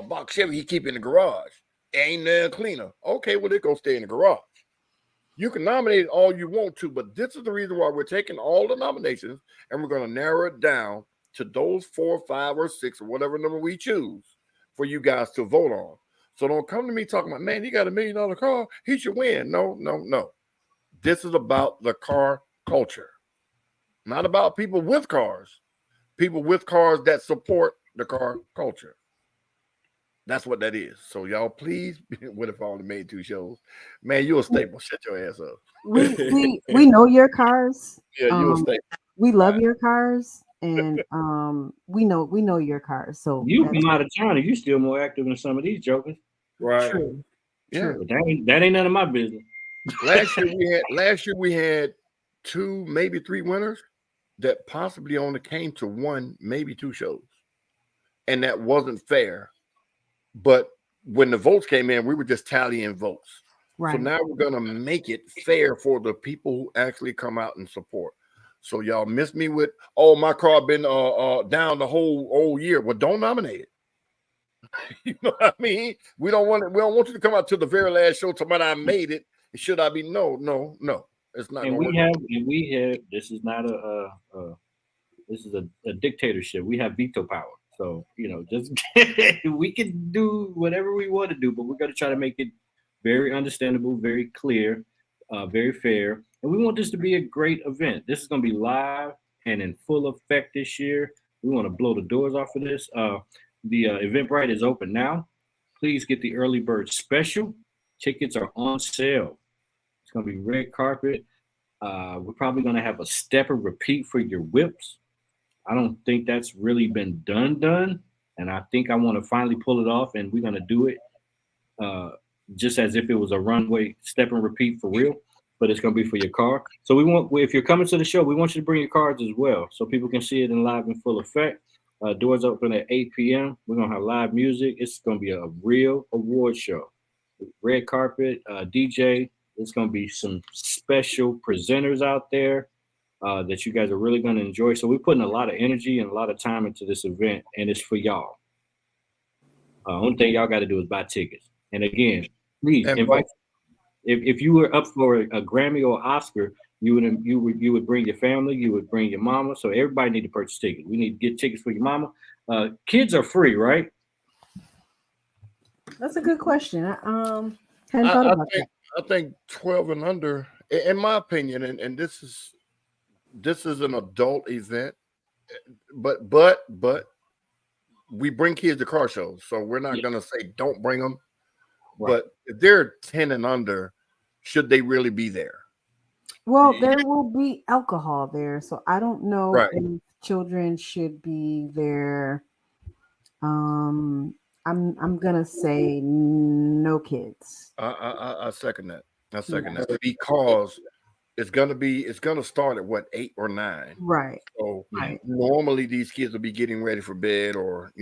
box Chevy he keep in the garage. Ain't there a cleaner? Okay, well, it go stay in the garage. You can nominate all you want to, but this is the reason why we're taking all the nominations and we're going to narrow it down to those 4, 5, or 6, or whatever number we choose for you guys to vote on. So don't come to me talking about, man, he got $1 million car. He should win. No, no, no. This is about the car culture, not about people with cars. People with cars that support the car culture. That's what that is. So y'all, please, what if I only made 2 shows? Man, you a staple. Shut your ass up. we know your cars. Yeah, you a staple. We love your cars, and we know your cars. So You from out of town and you still more active than some of these jokers. Right. true. Yeah. But that ain't none of my business. Last year we had 2, maybe 3 winners that possibly only came to 1, maybe 2 shows. And that wasn't fair. But when the votes came in, we were just tallying votes. Right. So now we're gonna make it fair for the people who actually come out and support. So y'all miss me with, oh, my car been down the whole year. Well, don't nominate it. You know what I mean? We don't want you to come out to the very last show talking about I made it. Should I be? No. It's not. And we have. This is not this is a dictatorship. We have veto power. So just we can do whatever we want to do, but we're going to try to make it very understandable, very clear, very fair, and we want this to be a great event. This is going to be live and in full effect this year. We want to blow the doors off of this. The Eventbrite is open now. Please get the early bird special. Tickets are on sale. It's going to be red carpet. We're probably going to have a step and repeat for your whips. I don't think that's really been done. And I think I want to finally pull it off, and we're going to do it just as if it was a runway step and repeat for real, but it's going to be for your car. So if you're coming to the show, we want you to bring your cards as well so people can see it in live in full effect. Doors open at 8 p.m. We're going to have live music. It's going to be a real award show. Red carpet, DJ. There's going to be some special presenters out there that you guys are really going to enjoy. So we're putting a lot of energy and a lot of time into this event, and it's for y'all. Only thing y'all got to do is buy tickets. And again, please invite. If you were up for a Grammy or Oscar, you would bring your family, you would bring your mama. So everybody need to purchase tickets. We need to get tickets for your mama. Kids are free, right? That's a good question. Hadn't thought about that. I think 12 and under, in my opinion, and this is an adult event, but we bring kids to car shows, so we're not gonna say don't bring them. Right. But if they're 10 and under, should they really be there? Well, there will be alcohol there, so I don't know if children should be there. I'm gonna say no kids. I second that. That because it's gonna start at what, 8 or 9, right? So normally these kids will be getting ready for bed or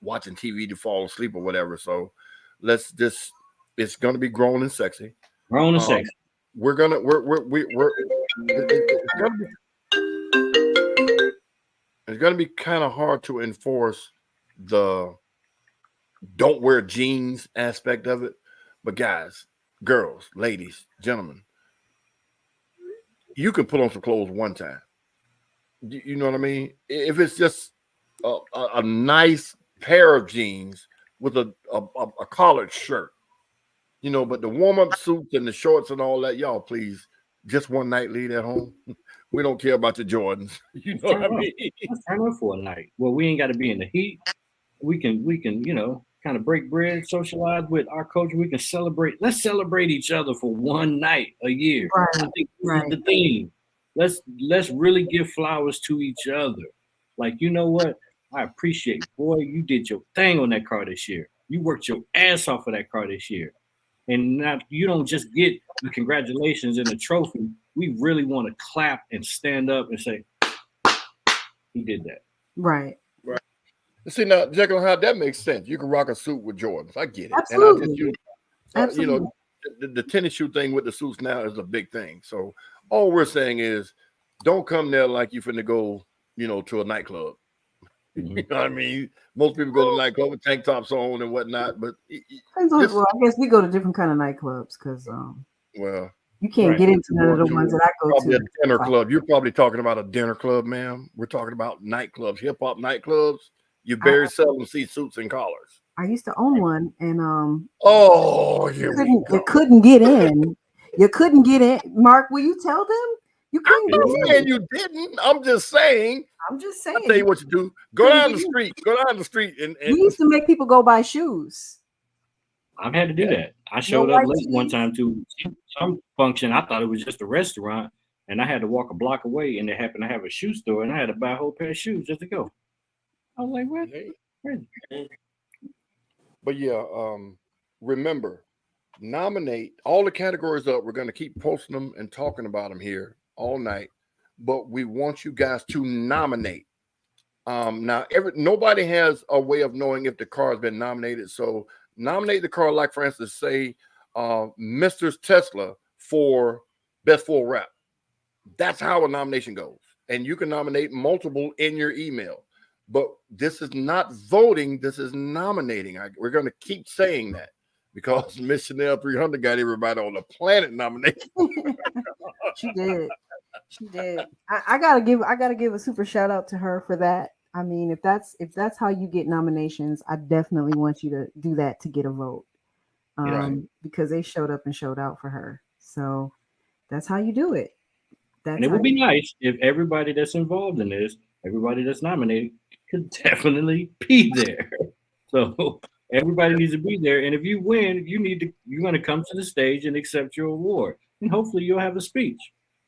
watching TV to fall asleep or whatever. So it's gonna be grown and sexy. Grown and sexy. It's gonna be kind of hard to enforce the don't wear jeans aspect of it, but guys, girls, ladies, gentlemen, you can put on some clothes one time. You know what I mean? If it's just a nice pair of jeans with a collared shirt, you know, but the warm-up suits and the shorts and all that, y'all, please, just one night, leave at home. We don't care about the Jordans. You know what I mean? Let's turn up for a night. Well, we ain't got to be in the heat. We can, you know, kind of break bread, socialize with our culture. We can celebrate. Let's celebrate each other for one night a year. Right, I think this is the thing. Let's really give flowers to each other. Like, you know what? I appreciate, boy, you did your thing on that car this year. You worked your ass off of that car this year. And now you don't just get the congratulations and the trophy. We really want to clap and stand up and say, he did that. Right. See, now, Jekyll and Hyde, that makes sense. You can rock a suit with Jordans. I get it. Absolutely. And I just Absolutely. you know, the tennis shoe thing with the suits now is a big thing. So all we're saying is don't come there like you finna go, you know, to a nightclub. Mm-hmm. You know what I mean? Most people go to nightclub with tank tops on and whatnot, but well, I guess we go to different kind of nightclubs because well, you can't get into none of the ones that I go probably to. a dinner club. You're probably talking about a dinner club, ma'am. We're talking about nightclubs, hip hop nightclubs. You very seldom see suits and collars. I used to own one, and you couldn't get in. You couldn't get in. Mark, will you tell them? You couldn't get in. saying you didn't. I'm just saying. I'm just saying. I'll tell you what you do. Go down the street. Go down the street and we used to make people go buy shoes. I've had to do that. I showed up late one time to some function. I thought it was just a restaurant, and I had to walk a block away, and they happened to have a shoe store, and I had to buy a whole pair of shoes just to go. I was like, what? But yeah, remember, nominate all the categories up. We're going to keep posting them and talking about them here all night. But we want you guys to nominate. Now, nobody has a way of knowing if the car has been nominated. So nominate the car, like for instance, say Mr. Tesla for best full wrap. That's how a nomination goes. And you can nominate multiple in your email. But this is not voting. This is nominating. We're going to keep saying that because Miss Chanel 300 got everybody on the planet nominated. She did. She did. I gotta give a super shout out to her for that. I mean, if that's how you get nominations, I definitely want you to do that to get a vote. Because they showed up and showed out for her. So that's how you do it. And it would be nice if everybody that's involved in this, everybody that's nominated, could definitely be there. So everybody needs to be there. And if you win, you're going to come to the stage and accept your award. And hopefully you'll have a speech.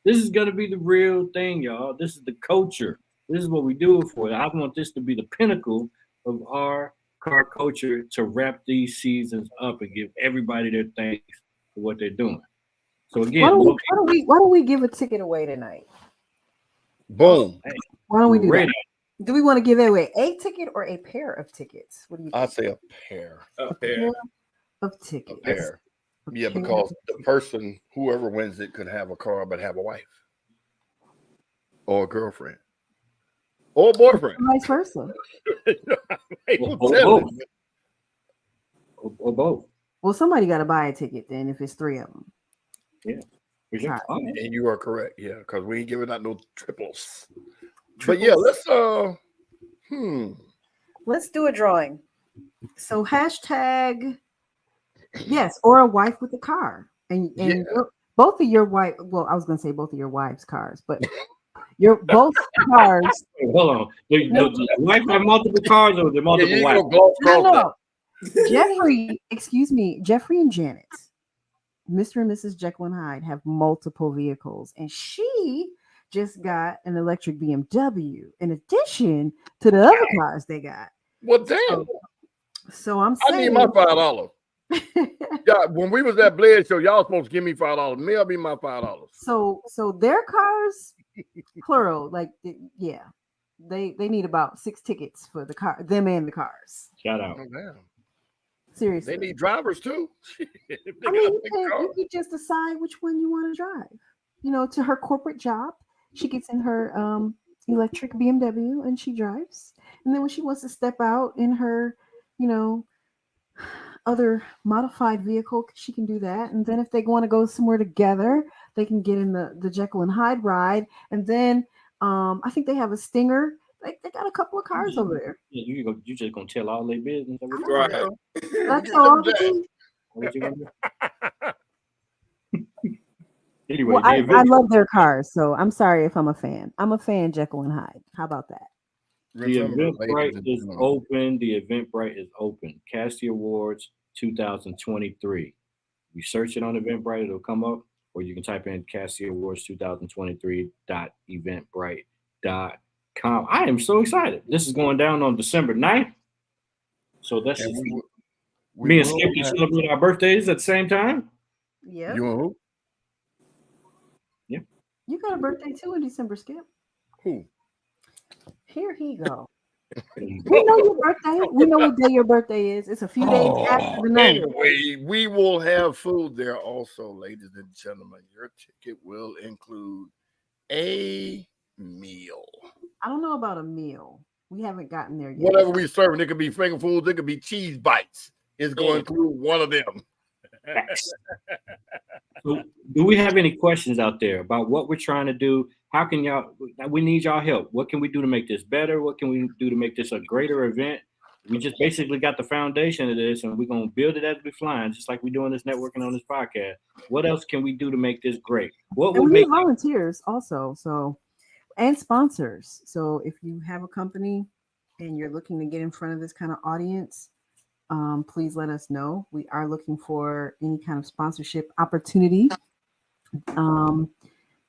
This is going to be the real thing, y'all. This is the culture. This is what we do it for. I want this to be the pinnacle of our car culture, to wrap these seasons up and give everybody their thanks for what they're doing. So again, why don't we give a ticket away tonight? Boom. Why don't we do that? Do we want to give away a ticket or a pair of tickets? What do you think? I'd say a pair. A pair of tickets. A pair. Yeah, because the person, whoever wins it, could have a car but have a wife or a girlfriend or a boyfriend. Vice versa. Or both. Well, somebody got to buy a ticket then if it's three of them. Yeah. And you are correct. Yeah, because we ain't giving out no triples. But yeah, let's do a drawing. So hashtag yes, or a wife with a car. And both of your wife, well, I was gonna say both of your wives' cars, but your both cars. Hold on. The wife have multiple cars or the multiple wives? No. Jeffrey and Janet, Mr. and Mrs. Jekyll and Hyde, have multiple vehicles, and she just got an electric BMW in addition to the other cars they got. Well, damn. So I'm saying I need my $5. Yeah, when we was at Blair Show, y'all supposed to give me $5. May I be my $5? So their cars, plural, like yeah, they need about 6 tickets for the car, them and the cars. Shout out. Oh, damn. Seriously, they need drivers too. I mean, you could just decide which one you want to drive. You know, to her corporate job, she gets in her electric BMW and she drives. And then when she wants to step out in her, you know, other modified vehicle, she can do that. And then if they want to go somewhere together, they can get in the Jekyll and Hyde ride. And then I think they have a Stinger. They got a couple of cars over there. You just gonna tell all their business? Right. That's all. What you gonna do? Anyway, Well, I love their cars, so I'm sorry if I'm a fan. I'm a fan, Jekyll and Hyde. How about that? The Eventbrite is open. The Eventbrite is open. Cassie Awards 2023. You search it on Eventbrite, it'll come up, or you can type in Cassie Awards 2023.eventbrite.com. I am so excited. This is going down on December 9th. So that's me and Skip can celebrate our birthdays at the same time. Yeah. You and who? Yeah. You got a birthday too in December, Skip. Who? Here he go. We know your birthday. We know what day your birthday is. It's a few days after the night. Anyway, we will have food there also, ladies and gentlemen. Your ticket will include a meal. I don't know about a meal. We haven't gotten there yet. Whatever we serving, it could be finger foods, it could be cheese bites. It's going to include one of them. So, do we have any questions out there about what we're trying to do? How can y'all? We need y'all help. What can we do to make this better? What can we do to make this a greater event? We just basically got the foundation of this, and we're gonna build it as we flying, just like we're doing this networking on this podcast. What else can we do to make this great? What would we make need volunteers also? So, and sponsors. So, if you have a company and you're looking to get in front of this kind of audience, please let us know. We are looking for any kind of sponsorship opportunity.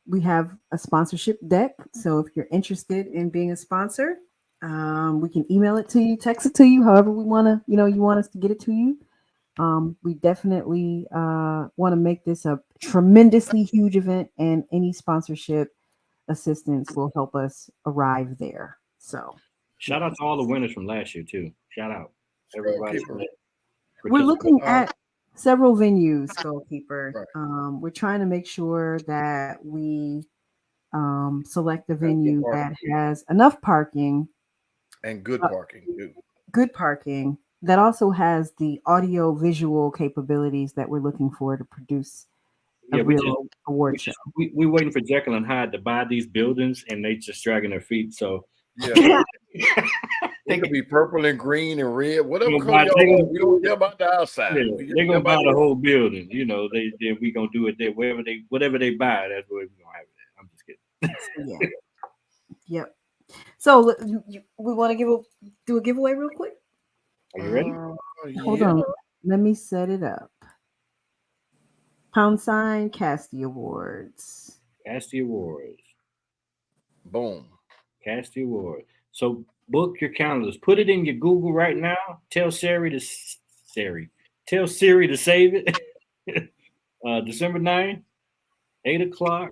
We have a sponsorship deck. So if you're interested in being a sponsor, we can email it to you, text it to you, however we want to, you want us to get it to you. We definitely want to make this a tremendously huge event, and any sponsorship assistance will help us arrive there. So shout out to all the winners from last year too. Shout out everybody. We're looking at several venues, Goalkeeper. We're trying to make sure that we select a venue that has enough parking and good parking too. Good parking that also has the audio visual capabilities that we're looking for to produce a real award show. We're waiting for Jekyll and Hyde to buy these buildings, and they just dragging their feet. So yeah. They could be purple and green and red, whatever color y'all want. We don't care about the outside. Yeah, they're gonna buy the whole building. We gonna do it there. Whatever they buy, that's where we're gonna have it. I'm just kidding. Yeah. Yep. So we want to do a giveaway real quick. Are you ready? Hold on. Let me set it up. # Casty Awards. Casty Awards. Boom. Casty Awards. So book your calendars. Put it in your Google right now. Tell Siri to save it. December 9th, 8 o'clock.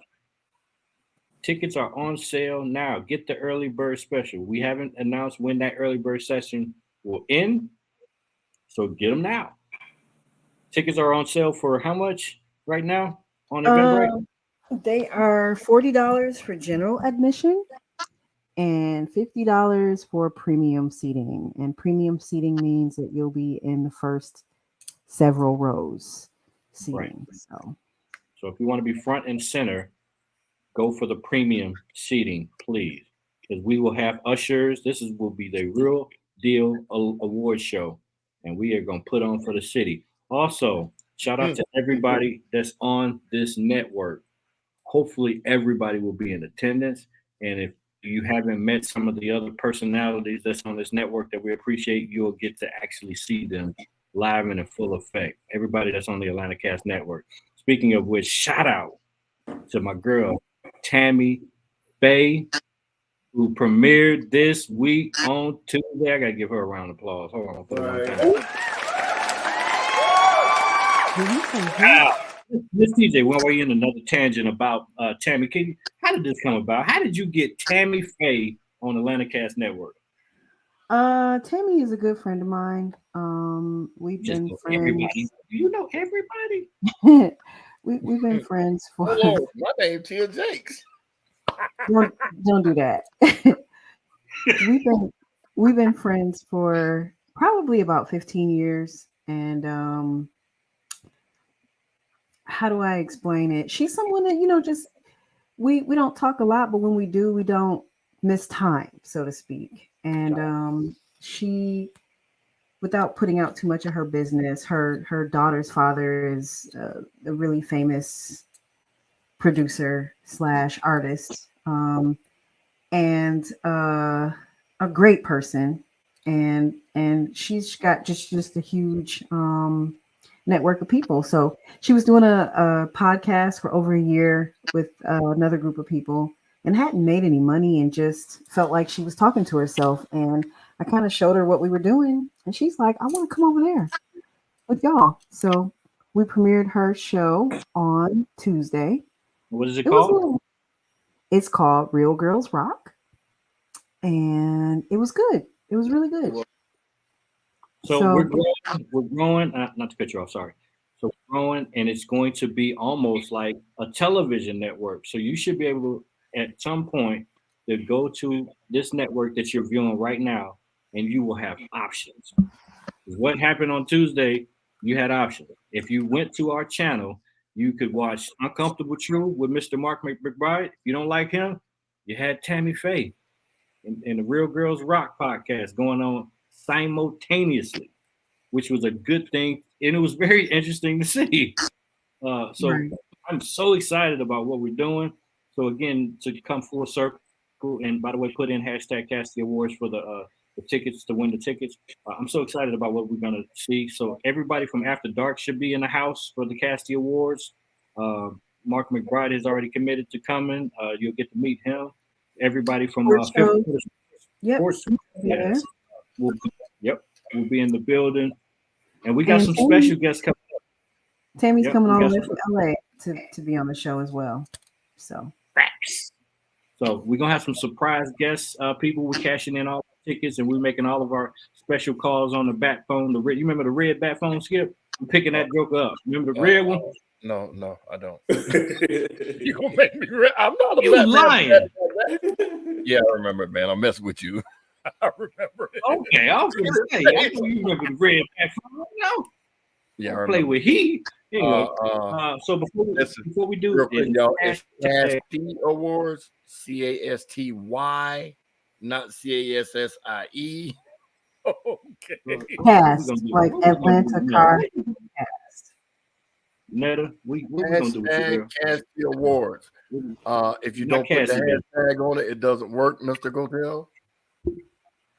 Tickets are on sale now. Get the early bird special. We haven't announced when that early bird session will end, so get them now. Tickets are on sale for how much right now on Eventbrite? They are $40 for general admission and $50 for premium seating. And premium seating means that you'll be in the first several rows seating. Right. So if you want to be front and center, go for the premium seating, please, because we will have ushers. Will be the real deal award show, and we are going to put on for the city. Also, shout out to everybody that's on this network. Hopefully, everybody will be in attendance. And if you haven't met some of the other personalities that's on this network that we appreciate, you'll get to actually see them live and in full effect. Everybody that's on the Atlanta Cast Network. Speaking of which, shout out to my girl, Tammy Faye, who premiered this week on Tuesday. I gotta give her a round of applause. Hold on, put Miss TJ, while we're in another tangent about Tammy, how did this come about? How did you get Tammy Faye on Atlanta Cast Network? Tammy is a good friend of mine. We've been friends. Everybody. Do you know everybody? We've been friends for. Hello, my name Tia Jakes. Don't do that. We've been friends for probably about 15 years. And how do I explain it? She's someone that, just we don't talk a lot, but when we do, we don't miss time, so to speak. And she, without putting out too much of her business, her daughter's father is a really famous producer slash artist, and a great person, and she's got just a huge network of people. So she was doing a podcast for over a year with another group of people and hadn't made any money and just felt like she was talking to herself. And I kind of showed her what we were doing, and she's like, I want to come over there with y'all. So we premiered her show on Tuesday. What is it It was called? It's called Real Girls Rock, and it was good. It was really good. So we're growing. Not to cut you off. Sorry. So we're growing, and it's going to be almost like a television network. So you should be able to, at some point, to go to this network that you're viewing right now, and you will have options. What happened on Tuesday? You had options. If you went to our channel, you could watch Uncomfortable Truth with Mr. Mark McBride. If you don't like him, you had Tammy Faye in the Real Girls Rock podcast going on simultaneously, which was a good thing, and it was very interesting to see. So Right. I'm so excited about what we're doing. So again, to come full circle, and by the way, put in hashtag Cast the Awards for the tickets to win the tickets. I'm so excited about what we're gonna see. So everybody from After Dark should be in the house for the Cast the Awards. Mark McBride has already committed to coming. You'll get to meet him. Everybody from Yep. Sports, Yeah. yes, we'll be in the building, and we got some special guests coming up. Tammy's coming all the way from LA to be on the show as well. So we're gonna have some surprise guests. People, we're cashing in all the tickets, and we're making all of our special calls on the bat phone. You remember the red bat phone, Skip? I'm picking that joke up. Remember the red one? No, I don't. You gonna make me? I'm not a You lying? Yeah, I remember it, man. I'm messing with you. I remember it. Okay, I was gonna say, I know you remember the red bat phone. No, yeah, I play with he. Anyway, so before we do real quick, y'all, it's CASTY Awards, CASTY, not CASSIE. Okay. Cast, like Atlanta Car Cast. Netta, we're gonna do it. CASTY Awards. If you don't put the hashtag on it, it doesn't work, Mr. Gotel.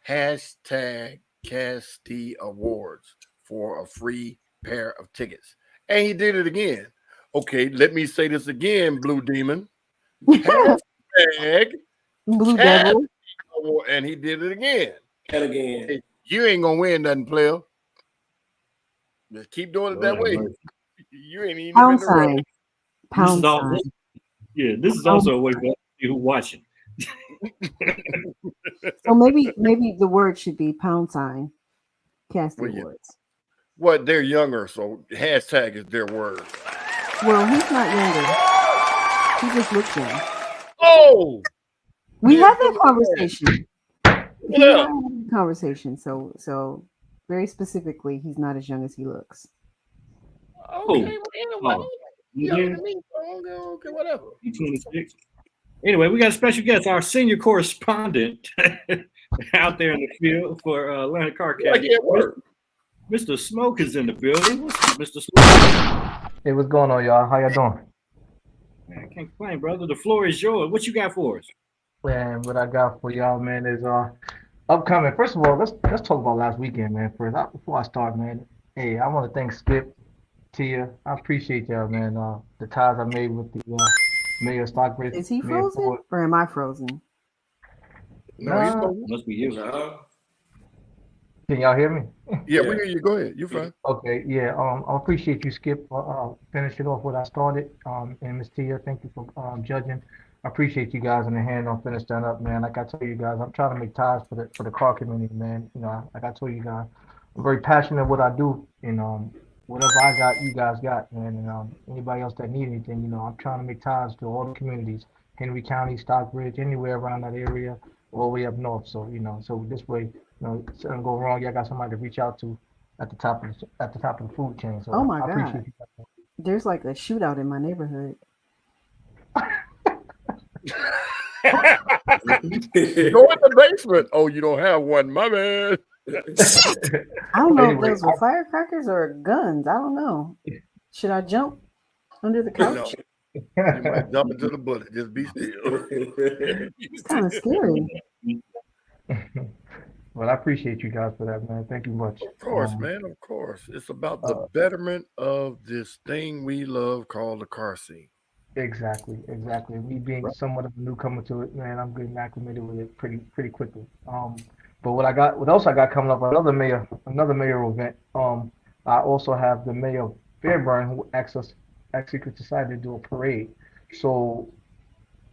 Hashtag CASTY Awards for a free pair of tickets. And he did it again. Okay, let me say this again, Blue Demon. Hashtag Blue Devil. And he did it again. And again. Hey, you ain't gonna win nothing, player. Just keep doing it that way. You ain't even pound sign. Pound sign. This is also a way for you watching. So maybe the word should be pound sign. Cast the Awards. What, they're younger, so hashtag is their word. Well, he's not younger. He just looks young. Oh, we had that conversation. Yeah, conversation. So very specifically, he's not as young as he looks. Okay, well, anyway. Okay, whatever. 26. Anyway, we got a special guest, our senior correspondent out there in the field for Atlanta CarCast. Mr. Smoke is in the building. Mr. Smoke. Hey, what's going on, y'all? How y'all doing? Man, I can't complain, brother. The floor is yours. What you got for us? Man, what I got for y'all, man, is upcoming. First of all, let's talk about last weekend, man. First, before I start, man. Hey, I want to thank Skip, Tia. I appreciate y'all, man. The ties I made with the Mayor Stockbridge. Is he frozen or am I frozen? No, must be you. Can y'all hear me? Yeah, we hear you. Go ahead. You're fine. Okay, yeah. I appreciate you, Skip, finishing off what I started. And Miss Tia, thank you for judging. I appreciate you guys in the hand on finish that up, man. Like I told you guys, I'm trying to make ties for the car community, man. You know, like I told you guys, I'm very passionate what I do, and whatever I got, you guys got, man. And anybody else that need anything, you know, I'm trying to make ties to all the communities, Henry County, Stockbridge, anywhere around that area, all the way up north. So, you know, so this way, you know, something go wrong, y'all got somebody to reach out to. at the top of the food chain. So Oh my I God. appreciate you. There's like a shootout in my neighborhood. Go in the basement. Oh, you don't have one, my man. I don't know if Anyway, those were firecrackers or guns. I don't know. Should I jump under the couch? You might jump into the bullet. Just be still. It's kind of scary. well, I appreciate you guys for that, man. Thank you much. Of course, man. Of course. It's about the betterment of this thing we love called the car scene. Exactly. Me being somewhat of a newcomer to it, man, I'm getting acclimated with it pretty quickly. But what else I got coming up? Another mayor event. I also have the mayor of Fairburn who actually could decide to do a parade. So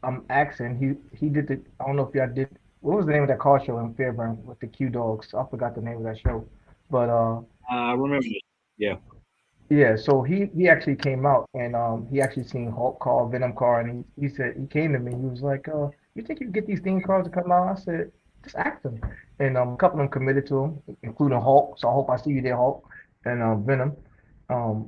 I'm asking. He did the. I don't know if y'all did. What was the name of that car show in Fairburn with the Q Dogs? I forgot the name of that show. But I remember this. Yeah. yeah, so he actually came out and he actually seen Hulk car, Venom car, and he said he came to me. He was like, you think you can get these theme cars to come out? I said, just ask them. And a couple of them committed to him, including Hulk. So I hope I see you there, Hulk, and Venom.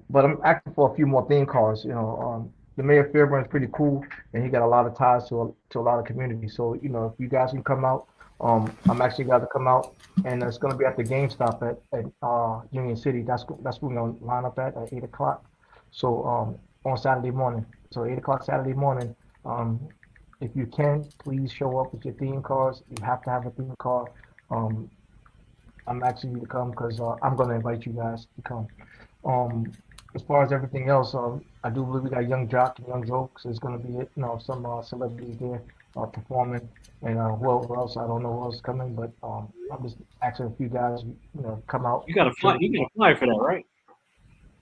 But I'm asking for a few more theme cars. The mayor of Fairburn is pretty cool, and he got a lot of ties to a lot of communities. So if you guys can come out, I'm actually got to come out, and it's going to be at the GameStop at Union City. That's where we're going to line up at 8 o'clock. So on Saturday morning. So 8 o'clock Saturday morning. If you can, please show up with your theme cars. You have to have a theme car. I'm asking you to come because I'm going to invite you guys to come. As far as everything else, I do believe we got Young Jock and Young Joke, so it's going to be some celebrities there performing, and whoever else, I don't know who else is coming, but I'm just asking a few guys, come out. You got a fly. You got a flyer for that, right?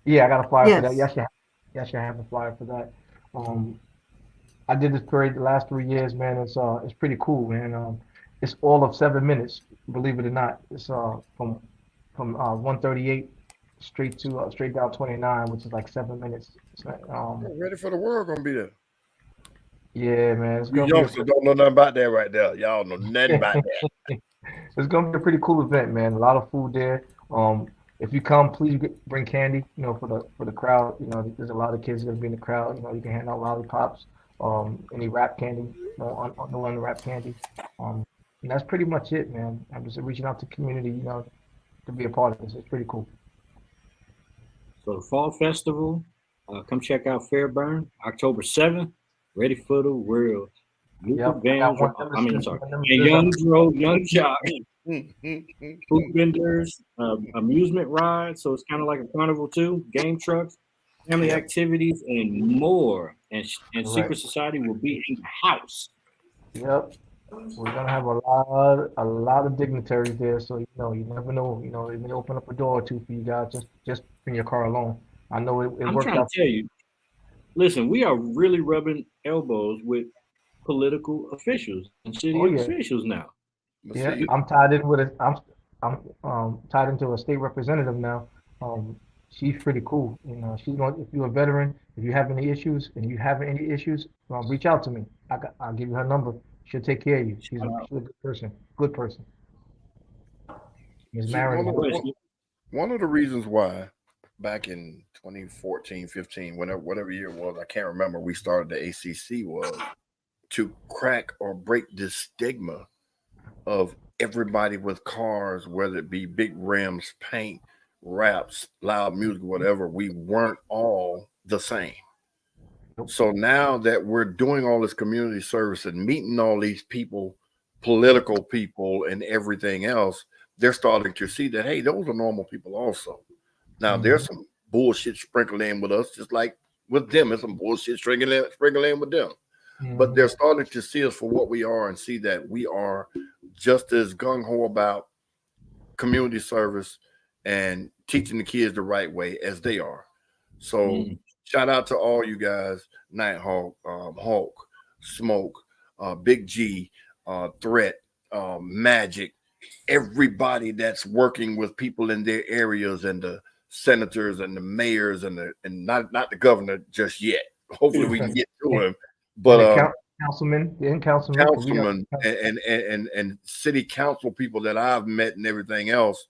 Yeah, I got a flyer for that. Yes. Yes, I have a flyer for that. I did this parade the last 3 years, man. It's pretty cool, man. It's all of 7 minutes, believe it or not. It's from 138 straight down 29, which is like 7 minutes. It's like, Ready for the world gonna be there. yeah, man. It's You gonna youngsters don't know nothing about that right there. Y'all know nothing about that. It's gonna be a pretty cool event, man. A lot of food there. If you come, please bring candy. For the crowd. There's a lot of kids gonna be in the crowd. You can hand out lollipops. Any wrap candy. No unwrapped candy. And that's pretty much it, man. I'm just reaching out to the community. To be a part of this. It's pretty cool. So the Fall Festival, come check out Fairburn, October 7th. Ready for the world. Yep. Bands, and Young Jock, food vendors, amusement rides. So it's kind of like a carnival too. Game trucks, family activities, and more. And Secret Society will be in the house. Yep. We're gonna have a lot of dignitaries there, so you never know. They may open up a door or two for you guys just in your car alone. I know it I'm worked trying out. to tell you. Listen, we are really rubbing elbows with political officials and city officials now. Yeah, I'm tied in with I'm tied into a state representative now. She's pretty cool. She's going. If you're a veteran, if you have any issues, reach out to me. I'll give you her number. She'll take care of you. She's a good person. Good person. Ms. Marion. One of the reasons why back in 2014, 15, whatever year it was, I can't remember, we started the ACC was to crack or break this stigma of everybody with cars, whether it be big rims, paint, raps, loud music, whatever. We weren't all the same. So now that we're doing all this community service and meeting all these people, political people and everything else, they're starting to see that, hey, those are normal people also. Now, there's some bullshit sprinkled in with us, just like with them. There's some bullshit sprinkled in with them. But they're starting to see us for what we are and see that we are just as gung-ho about community service and teaching the kids the right way as they are. So shout out to all you guys, Nighthawk, Hulk, Smoke, Big G, Threat, Magic, everybody that's working with people in their areas, and the senators and the mayors and not the governor just yet. Hopefully we can get to him. But councilmen and city council people that I've met and everything else,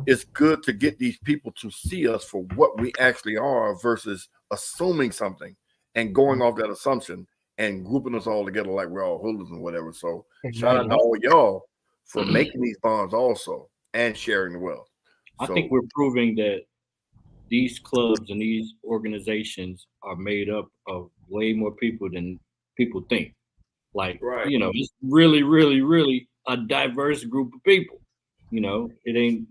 it's good to get these people to see us for what we actually are versus assuming something and going off that assumption and grouping us all together like we're all hoodlums and whatever. So shout out to all y'all for making these bonds also and sharing the wealth. I think we're proving that these clubs and these organizations are made up of way more people than people think. Like, it's really, really, really a diverse group of people. It ain't,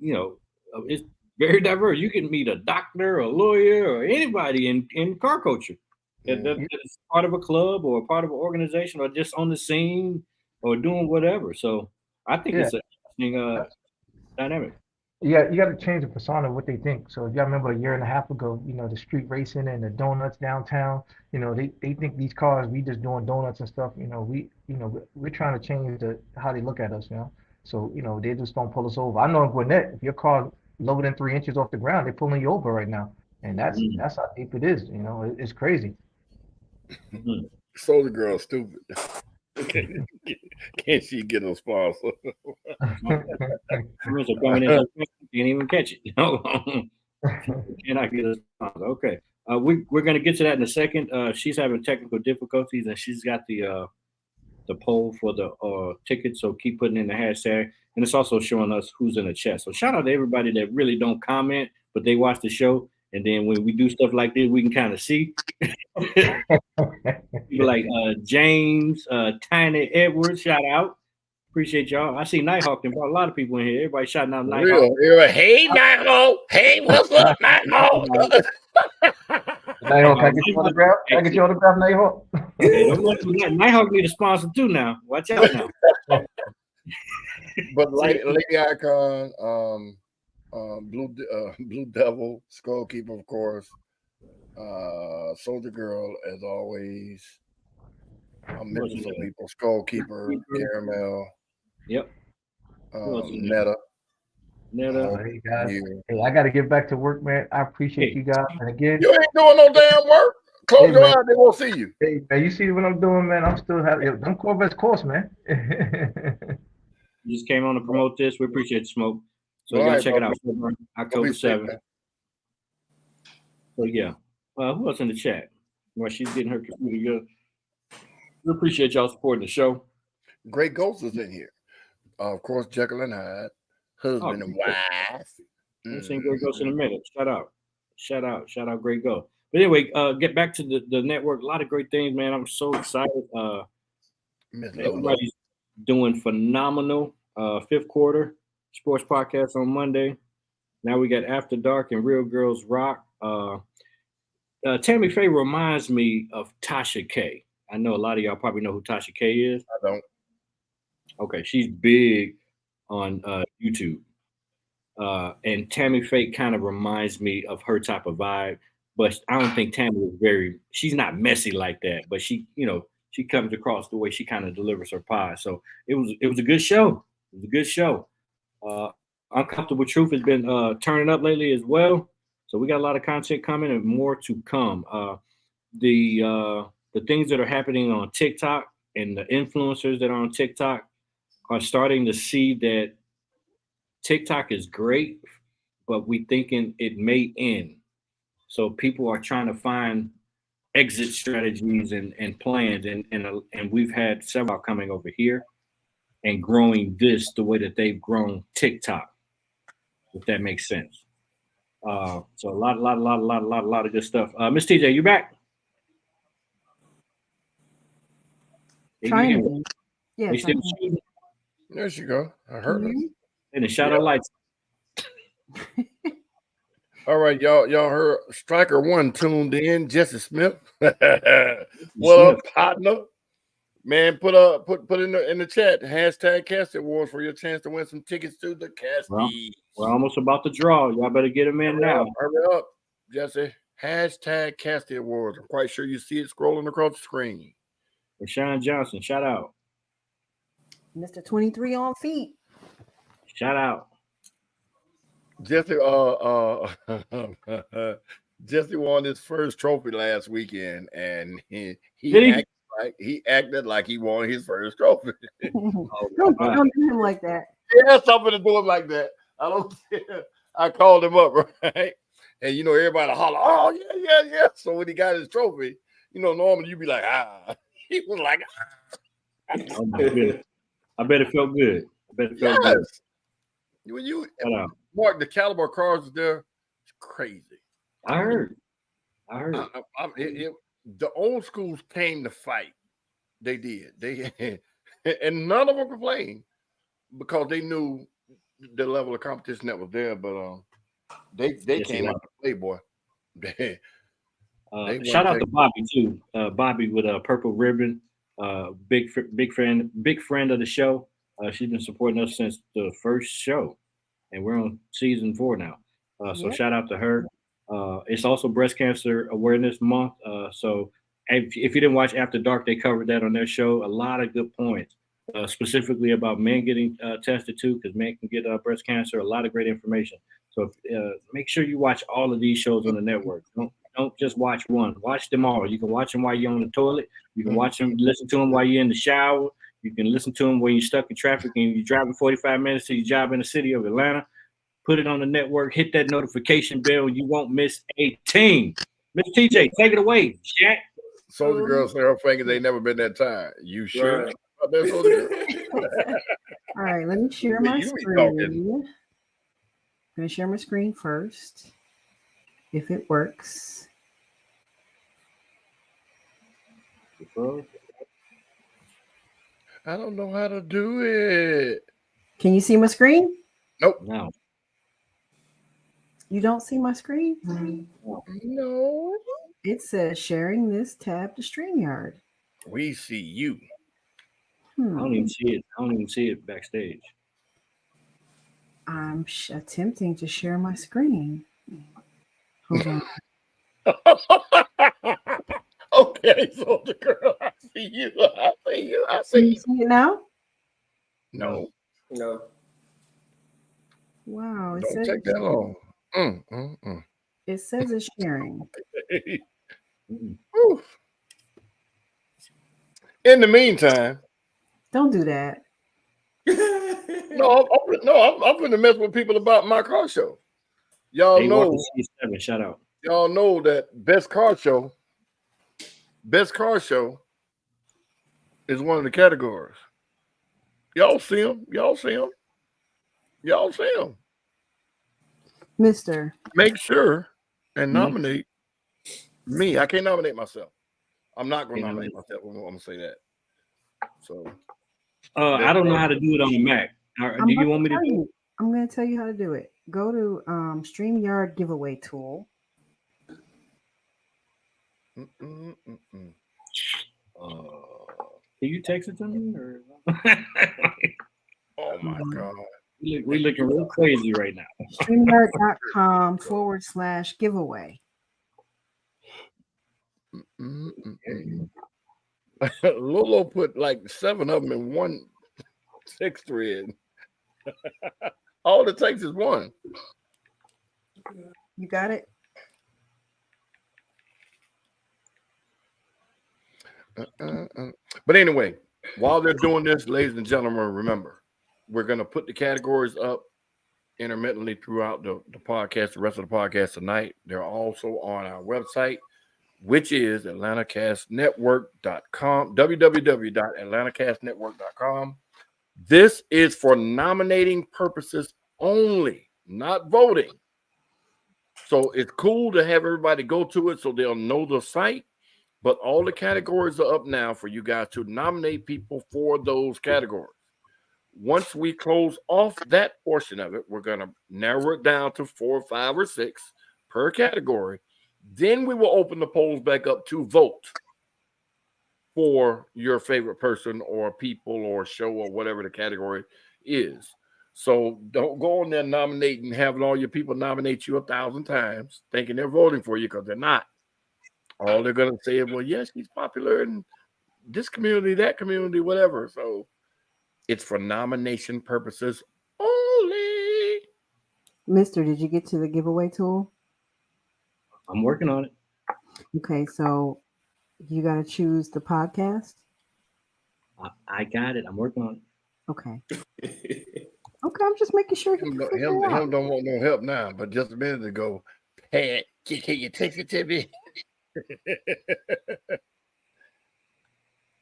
it's very diverse. You can meet a doctor, a lawyer, or anybody in car culture that is part of a club or part of an organization or just on the scene or doing whatever. So I think it's an interesting dynamic. Yeah, you got to change the persona of what they think. So if y'all remember a year and a half ago, the street racing and the donuts downtown, they think these cars, we just doing donuts and stuff. We're trying to change how they look at us. So they just don't pull us over. I know in Gwinnett, if your car lower than 3 inches off the ground, they're pulling you over right now, and that's how deep it is. It's crazy. Soldier Girl, stupid. Can't she get a sponsor? Can't even catch it. Cannot get a sponsor. Okay. We're going to get to that in a second. She's having technical difficulties, and she's got the poll for the ticket. So keep putting in the hashtag, and it's also showing us who's in the chat. So shout out to everybody that really don't comment, but they watch the show. And then when we do stuff like this, we can kind of see. People like James, Tiny Edwards, shout out. Appreciate y'all. I see Nighthawk and brought a lot of people in here. Everybody shouting out Nighthawk. Hey, Nighthawk. Hey, what's up, Nighthawk? Nighthawk, can I get you autograph? Can I get you autograph, Nighthawk? Hey, Nighthawk need a sponsor too now. Watch out now. But Lady Icon, Blue Devil, Skull Keeper, of course. Soldier Girl, as always. I'm missing some people. Skull Keeper, Caramel. Yep. Netta. Hey guys. Hey, I got to get back to work, man. I appreciate you guys. And again, you ain't doing no damn work. Close your eyes, they won't see you. Hey, man, you see what I'm doing, man? I'm still having them Corvettes course, man. You just came on to promote this. We appreciate the smoke. So you gotta check it out. October 7th. So yeah. Who else in the chat? Well, she's getting her computer good. We appreciate y'all supporting the show. Great Ghost is in here. Of course, Jekyll and Hyde, husband and wife. I've seen Great Ghost in a minute. Shout out, Great Ghost. But anyway, get back to the network. A lot of great things, man. I'm so excited. Everybody's doing phenomenal. Fifth quarter sports podcast on Monday. Now we got After Dark and Real Girls Rock. Tammy Faye reminds me of Tasha K. I know a lot of y'all probably know who Tasha K is. I don't. Okay, she's big on YouTube. And Tammy Faye kind of reminds me of her type of vibe, but I don't think Tammy is she's not messy like that, but she comes across the way she kind of delivers her pie. So it was a good show. It was a good show. Uncomfortable Truth has been turning up lately as well. So we got a lot of content coming and more to come. The things that are happening on TikTok and the influencers that are on TikTok are starting to see that TikTok is great, but we thinking it may end. So people are trying to find exit strategies and plans, and we've had several coming over here and growing this the way that they've grown TikTok, if that makes sense. So a lot of good stuff. Miss TJ, you back? Trying to. Yes. There she go. I heard her. And the shadow lights. All right, y'all heard Striker 1 tuned in. Jesse Smith. What up, partner? Man, put in the chat hashtag Casty Awards for your chance to win some tickets to the Casty. We're almost about to draw. Y'all better get them in now. Hurry up, Jesse. Hashtag Casty Awards. I'm quite sure you see it scrolling across the screen. Rashawn Johnson, shout out. Mr. 23 on feet. Shout out. Jesse Jesse won his first trophy last weekend, and he acted like he won his first trophy. Don't do him like that. He had something to do him like that. I don't care. I called him up, right? And you know, everybody holler, oh yeah. So when he got his trophy, you know, normally you'd be like, ah. He was like, Oh my goodness. I bet it felt good. yes. Good. When you Mark, the caliber cars there, it's crazy. I heard. The old schools came to fight. They did. And none of them complained because they knew the level of competition that was there. But they came out to play, boy. Shout out to Bobby too. Bobby with a purple ribbon. Big friend of the show. She's been supporting us since the first show, and we're on season 4 now. So shout out to her. It's also Breast Cancer Awareness Month. So if you didn't watch After Dark, they covered that on their show. A lot of good points, specifically about men getting tested too, because men can get breast cancer. A lot of great information. So make sure you watch all of these shows on the network. Don't just watch one. Watch them all. You can watch them while you're on the toilet. You can watch them, listen to them while you're in the shower. You can listen to them when you're stuck in traffic and you're driving 45 minutes to your job in the city of Atlanta. Put it on the network. Hit that notification bell. You won't miss a thing. Mr. TJ, take it away, Jack. Soldier Girl say her fingers ain't never been that tired. You sure? Right. That, Soldier Girl? All right, let me share my screen. I'm going to share my screen first, if it works. I don't know how to do it. Can you see my screen? Nope. No. You don't see my screen? No. It says sharing this tab to StreamYard. We see you. I don't even see it. I don't even see it backstage. I'm attempting to share my screen. Hold on. Okay, Soldier Girl, I see you. Can you see it now? No. Wow. It Don't says take that long. It says it's sharing. In the meantime, don't do that. No, I'm going to mess with people about my car show. Y'all know. Shout out. Y'all know that best car show is one of the categories. Y'all see them. Mister. Make sure and nominate me. I can't nominate myself. I'm not going to nominate myself. I'm going to say that. So, I don't know how to do it on the Mac. Do you want me to do it? I'm going to tell you how to do it. Go to StreamYard giveaway tool. Can you text it to me? Or? Oh my God. We're looking real crazy right now. StreamYard.com/giveaway. Lolo put like 7 of them in one 6 thread. All it takes is one. You got it? But anyway, while they're doing this, ladies and gentlemen, remember, we're going to put the categories up intermittently throughout the podcast, the rest of the podcast tonight. They're also on our website, which is atlantacastnetwork.com, www.atlantacastnetwork.com. This is for nominating purposes only, not voting. So it's cool to have everybody go to it so they'll know the site, but all the categories are up now for you guys to nominate people for those categories. Once we close off that portion of it, we're going to narrow it down to 4, 5, or 6 per category. Then we will open the polls back up to vote for your favorite person or people or show or whatever the category is. So don't go on there nominating, having all your people nominate you 1,000 times, thinking they're voting for you, because they're not. All they're going to say is, well, yes, he's popular in this community, that community, whatever. So it's for nomination purposes only. Mister, did you get to the giveaway tool? I'm working on it. Okay, so you got to choose the podcast. I got it. I'm working on it. Okay. Okay, I'm just making sure he can figure it out. Him don't want no help now, but just a minute ago, Pat, can you text it to me?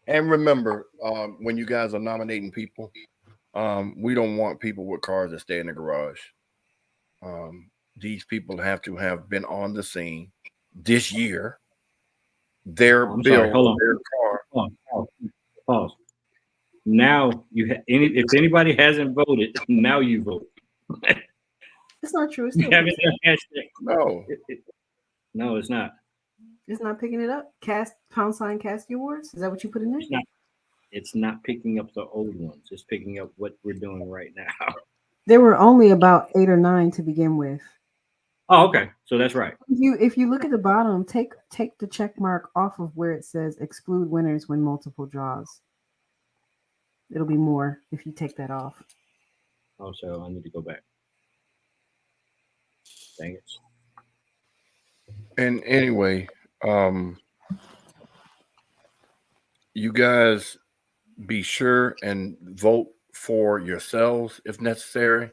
And remember, when you guys are nominating people, we don't want people with cars that stay in the garage. These people have to have been on the scene this year. Their bill, Hold on. their car. Pause. Now if anybody hasn't voted, now you vote. It's not true. It's We still haven't done hashtag. No, No, it's not. It's not picking it up. Cast #Cast Awards. Is that what you put in there? It's not picking up the old ones. It's picking up what we're doing right now. There were only about 8 or 9 to begin with. Oh, okay. So that's right. If you look at the bottom, take the check mark off of where it says exclude winners when multiple draws. It'll be more if you take that off. Oh, so I need to go back. Dang it. and anyway, you guys be sure and vote for yourselves if necessary,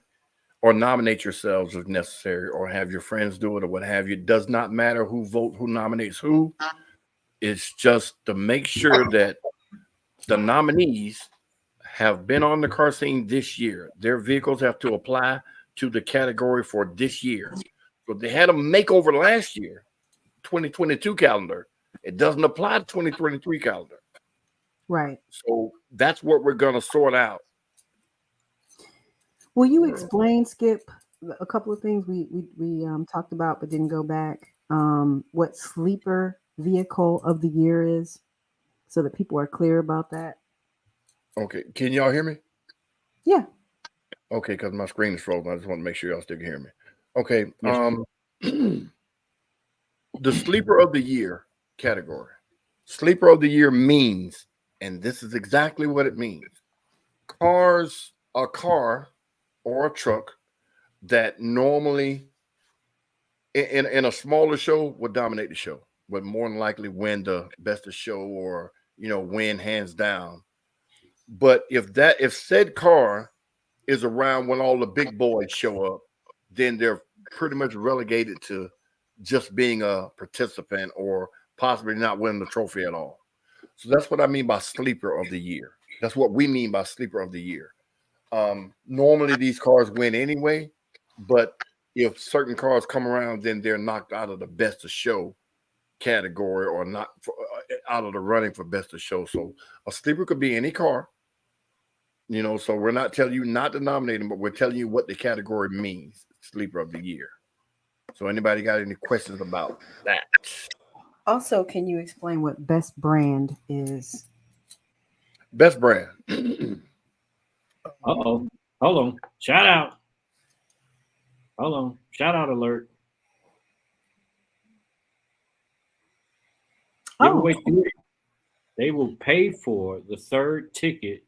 or nominate yourselves if necessary, or have your friends do it, or what have you. It does not matter who nominates who. It's just to make sure that the nominees have been on the car scene this year. Their vehicles have to apply to the category for this year. So they had a makeover last year, 2022 calendar. It doesn't apply to 2023 calendar. Right. So that's what we're going to sort out. Will you explain, Skip, a couple of things we talked about but didn't go back? What sleeper vehicle of the year is, so that people are clear about that. Okay. Can y'all hear me? Yeah. Okay, because my screen is frozen. I just want to make sure y'all still can hear me. Okay. Yes. The sleeper of the year category. Sleeper of the year means, and this is exactly what it means, a car or a truck that normally in a smaller show would dominate the show, would more than likely win the best of show, or win hands down. But if said car is around when all the big boys show up, then they're pretty much relegated to just being a participant, or possibly not winning the trophy at all. So that's what I mean by sleeper of the year. That's what we mean by sleeper of the year. Normally these cars win anyway, but if certain cars come around, then they're knocked out of the best of show category, or not out of the running for best of show. So a sleeper could be any car, so we're not telling you not to nominate them, but we're telling you what the category means. Sleeper of the year. So anybody got any questions about that? Also, can you explain what best brand is? Best brand. Uh-oh. Hold on. Shout out. Hold on. Shout out alert. Giveaway. They will pay for the third ticket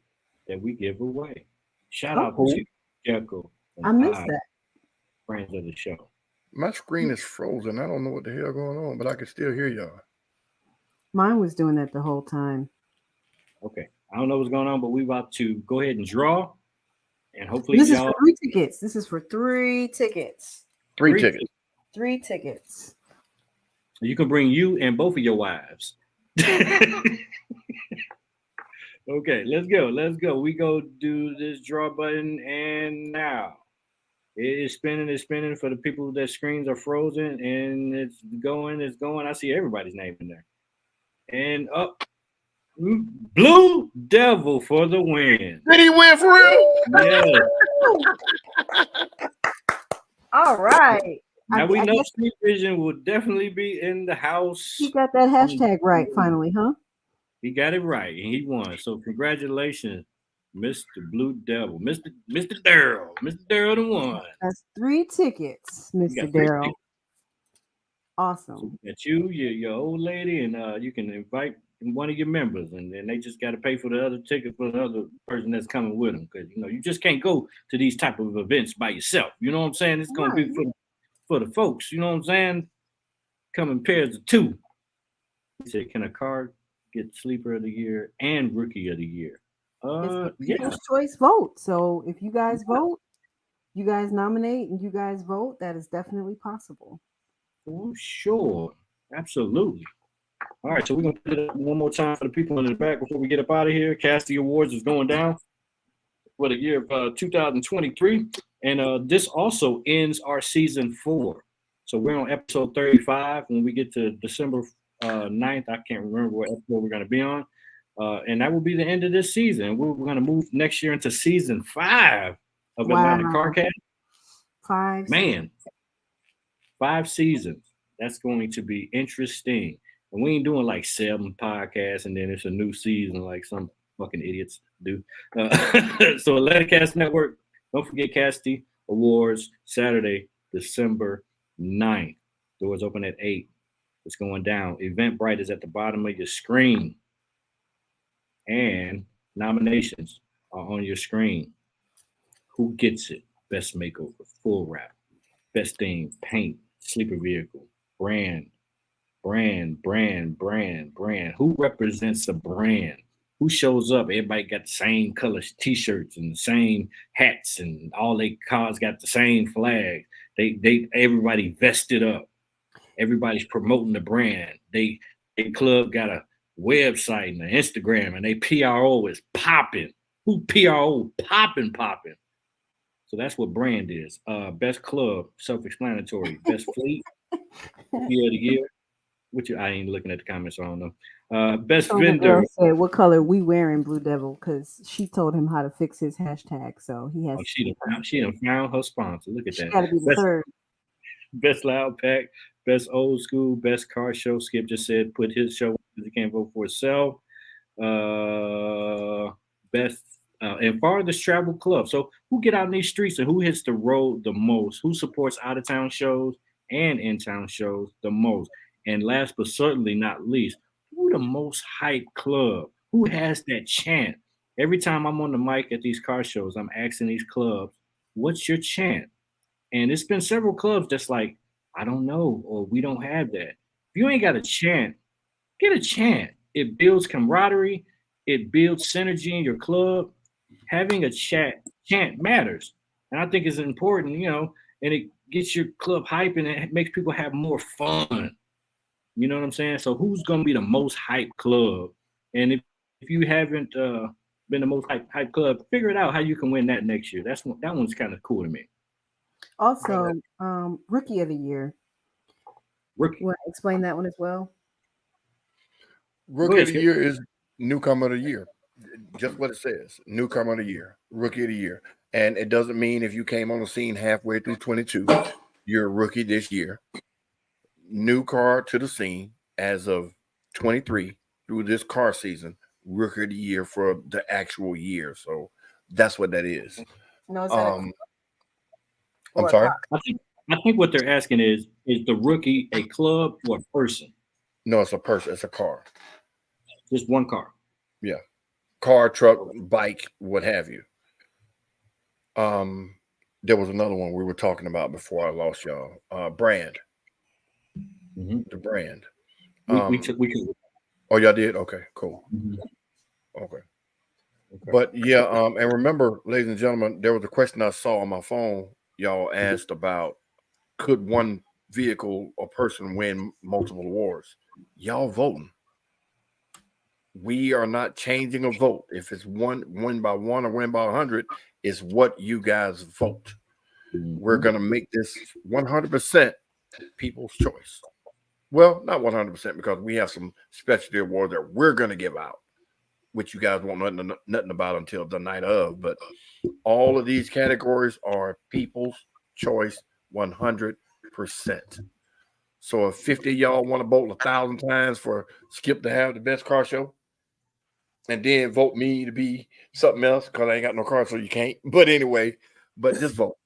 that we give away. Shout out to Jericho. I missed that. Friends of the show. My screen is frozen. I don't know what the hell going on, but I can still hear y'all. Mine was doing that the whole time. Okay. I don't know what's going on, but we about to go ahead and draw. And hopefully this is for 3 tickets. This is for 3 tickets. 3 tickets. 3 tickets. You can bring you and both of your wives. Okay, let's go. Let's go. We go do this draw button, and now it is spinning. It's spinning for the people that screens are frozen, and it's going. It's going. I see everybody's name in there. And up, Blue Devil for the win. Did he win for real? Yeah. All right. Now we know Street Vision will definitely be in the house. He got that hashtag right finally, huh? He got it right, and he won. So congratulations, Mr. Blue Devil, Mr. Darrell, Mr. Darrell the one. That's 3 tickets, Mr. Darrell. Awesome. So that's you, your old lady, and you can invite one of your members, and then they just got to pay for the other ticket for the other person that's coming with them, because you just can't go to these type of events by yourself. You know what I'm saying? It's gonna be for the folks. You know what I'm saying? Come in pairs of 2. He said, "Can a car get sleeper of the year and rookie of the year?" It's people's choice vote. So if you guys vote, you guys nominate and you guys vote, that is definitely possible. Oh, sure. Absolutely. All right, so we're going to put it up one more time for the people in the back before we get up out of here. Casty Awards is going down for the year of 2023. And this also ends our season 4. So we're on episode 35. When we get to December 9th, I can't remember what episode we're going to be on. And that will be the end of this season. We're going to move next year into season 5 of Atlanta CarCast. 5. Man, 5 seasons. That's going to be interesting. And we ain't doing like 7 podcasts and then it's a new season like some fucking idiots do. So Atlanta Cast Network, don't forget Casty Awards, Saturday, December 9th. Doors open at 8. It's going down. Eventbrite is at the bottom of your screen. And nominations are on your screen. Who gets it? Best makeover, full wrap, best theme, paint, sleeper vehicle, brand. Who represents the brand? Who shows up? Everybody got the same color t-shirts and the same hats, and all their cars got the same flag. Everybody vested up. Everybody's promoting the brand. They club got a website and an Instagram, and they PRO is popping. Who PRO popping? So that's what brand is. Best club, self-explanatory. Best fleet, year of the year. I ain't looking at the comments, so I don't know. Best vendor. Said what color we wearing, Blue Devil, because she told him how to fix his hashtag. So he has. She done found her sponsor. Look at that. Got to be the third. Best loud pack. Best old school. Best car show. Skip just said put his show because he can't vote for himself. Best and farthest travel club. So who get out in these streets and who hits the road the most? Who supports out of town shows and in town shows the most? And last but certainly not least, who the most hyped club? Who has that chant? Every time I'm on the mic at these car shows, I'm asking these clubs, what's your chant? And it's been several clubs that's like, I don't know, or we don't have that. If you ain't got a chant, get a chant. It builds camaraderie. It builds synergy in your club. Having a chant matters. And I think it's important, and it gets your club hype and it makes people have more fun. You know what I'm saying? So who's going to be the most hyped club? And if you haven't been the most hyped club, figure it out how you can win that next year. That one's kind of cool to me. Also, Rookie of the Year. Rookie. You want to explain that one as well? Rookie of the Year is newcomer of the year. Just what it says. Newcomer of the year. Rookie of the year. And it doesn't mean if you came on the scene halfway through 22, you're a rookie this year. New car to the scene as of 23 through this car season, rookie of the year for the actual year. So that's what that is. No, I'm sorry. I think what they're asking is the rookie a club or a person? No, it's a person. It's a car. Just one car. Yeah, car, truck, bike, what have you. There was another one we were talking about before I lost y'all. Brand. Mm-hmm. The brand. We could. Oh, y'all did? Okay, cool. Mm-hmm. Okay. But yeah, and remember, ladies and gentlemen, there was a question I saw on my phone. Y'all asked about could one vehicle or person win multiple awards? Y'all voting. We are not changing a vote. If it's win by 1 or win by 100, it's what you guys vote. Mm-hmm. We're gonna make this 100% people's choice. Well, not 100% because we have some specialty awards that we're going to give out, which you guys won't know nothing about until the night of. But all of these categories are people's choice 100%. So if 50 of y'all want to vote 1,000 times for Skip to have the best car show and then vote me to be something else because I ain't got no car, so you can't. But anyway, just vote.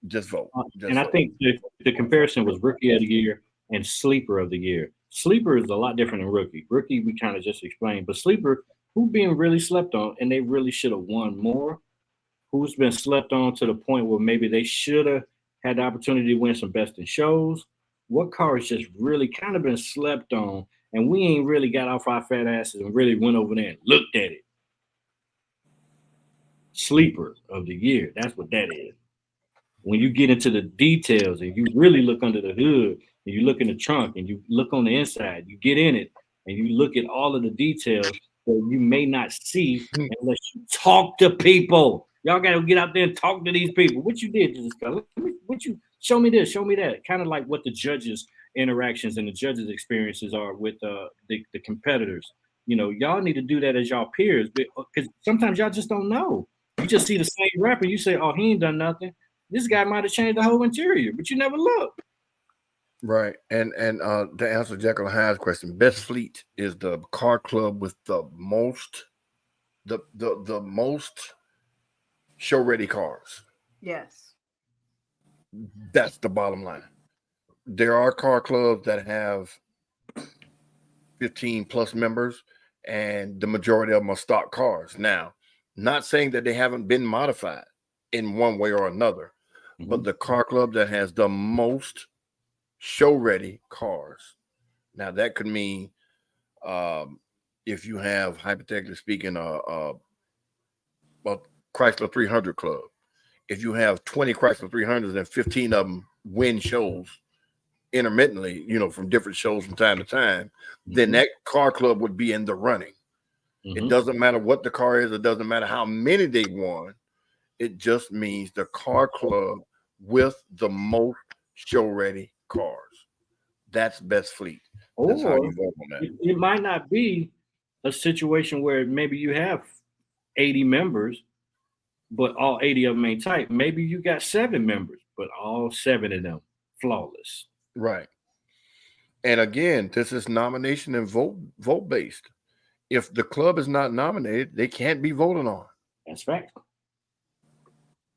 Just vote. And I think the comparison was Rookie of the Year and Sleeper of the Year. Sleeper is a lot different than Rookie. Rookie, we kind of just explained. But Sleeper, who being really slept on, and they really should have won more. Who's been slept on to the point where maybe they should have had the opportunity to win some best in shows. What car has just really kind of been slept on, and we ain't really got off our fat asses and really went over there and looked at it. Sleeper of the Year. That's what that is. when you get into the details and you really look under the hood and you look in the trunk and you look on the inside, you get in it and you look at all of the details that you may not see unless you talk to people. Y'all got to get out there and talk to these people. What you did to this guy? What you show me this, show me that. Kind of like what the judges' interactions and the judges' experiences are with the competitors. You know, y'all need to do that as y'all peers because sometimes y'all just don't know. You just see the same rapper, you say, "Oh, he ain't done nothing." This guy might have changed the whole interior, but you never look. Right. And to answer Jekyll and Hyde's question, Best Fleet is the car club with the most most show ready cars. Yes. That's the bottom line. There are car clubs that have 15 plus members, and the majority of them are stock cars. Now, not saying that they haven't been modified in one way or another, but the car club that has the most show ready cars. Now that could mean if you have, hypothetically speaking, a Chrysler 300 club. If you have 20 Chrysler 300s and 15 of them win shows intermittently, you know, from different shows from time to time, then that car club would be in the running. It doesn't matter what the car is. It doesn't matter how many they won. It just means the car club with the most show ready cars. That's Best Fleet. That's how you vote on that. It might not be a situation where maybe you have 80 members, but all 80 of them ain't tight. Maybe you got 7 members, but all 7 of them flawless. Right. And again, this is nomination and vote based. If the club is not nominated, they can't be voted on. That's fact.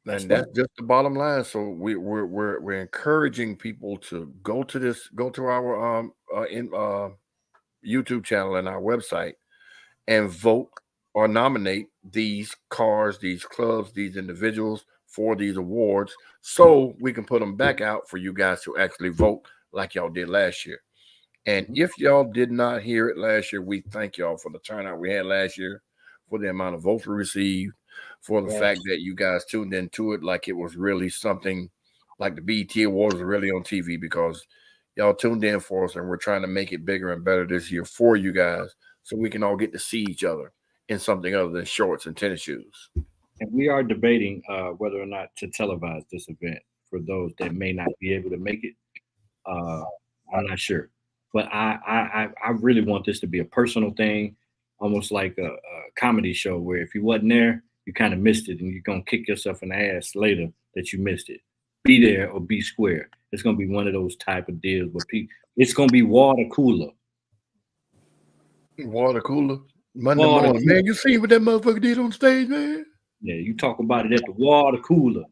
And that's just the bottom line. So we're encouraging people to go to our YouTube channel and our website and vote or nominate these cars, these clubs, these individuals for these awards, so we can put them back out for you guys to actually vote like y'all did last year. And if y'all did not hear it last year, we thank y'all for the turnout we had last year, for the amount of votes we received, for the fact that you guys tuned into it like it was really something, like the BET Awards was really on TV, because y'all tuned in for us, and we're trying to make it bigger and better this year for you guys, so we can all get to see each other in something other than shorts and tennis shoes. And we are debating whether or not to televise this event for those that may not be able to make it. I'm not sure, but I really want this to be a personal thing, almost like a comedy show where if you wasn't there, you kind of missed it, and you're gonna kick yourself in the ass later that you missed it. Be there or be square. It's gonna be one of those type of deals where people. It's gonna be water cooler. Water cooler. Monday morning, man. You see what that motherfucker did on stage, man? Yeah, you talk about it at the water cooler.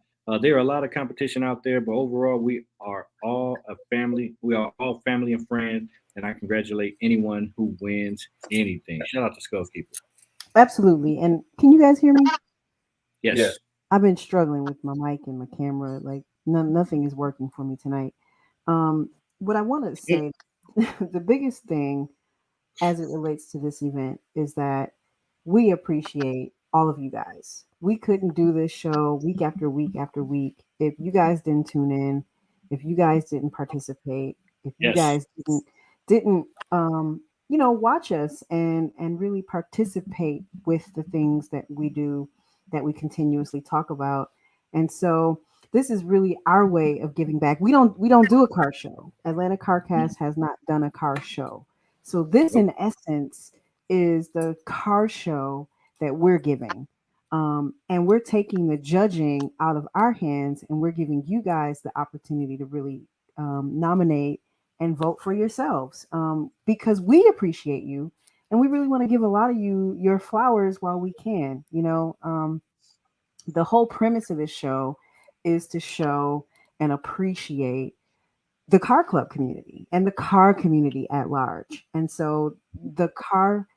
There are a lot of competition out there, but overall, we are all a family. We are all family and friends, and I congratulate anyone who wins anything. Shout out to Skull Keeper. Absolutely. And can you guys hear me? Yes. I've been struggling with my mic and my camera. Like nothing is working for me tonight. What I want to say, the biggest thing as it relates to this event is that we appreciate all of you guys. We couldn't do this show week after week after week if you guys didn't tune in, if you guys didn't participate, if you guys didn't watch us and really participate with the things that we do, that we continuously talk about. And so this is really our way of giving back. We don't do a car show. Atlanta CarCast has not done a car show. So this, in essence, is the car show that we're giving. And we're taking the judging out of our hands, and we're giving you guys the opportunity to really nominate and vote for yourselves, because we appreciate you, and we really want to give a lot of you your flowers while we can. The whole premise of this show is to show and appreciate the car club community and the car community at large. And so the Car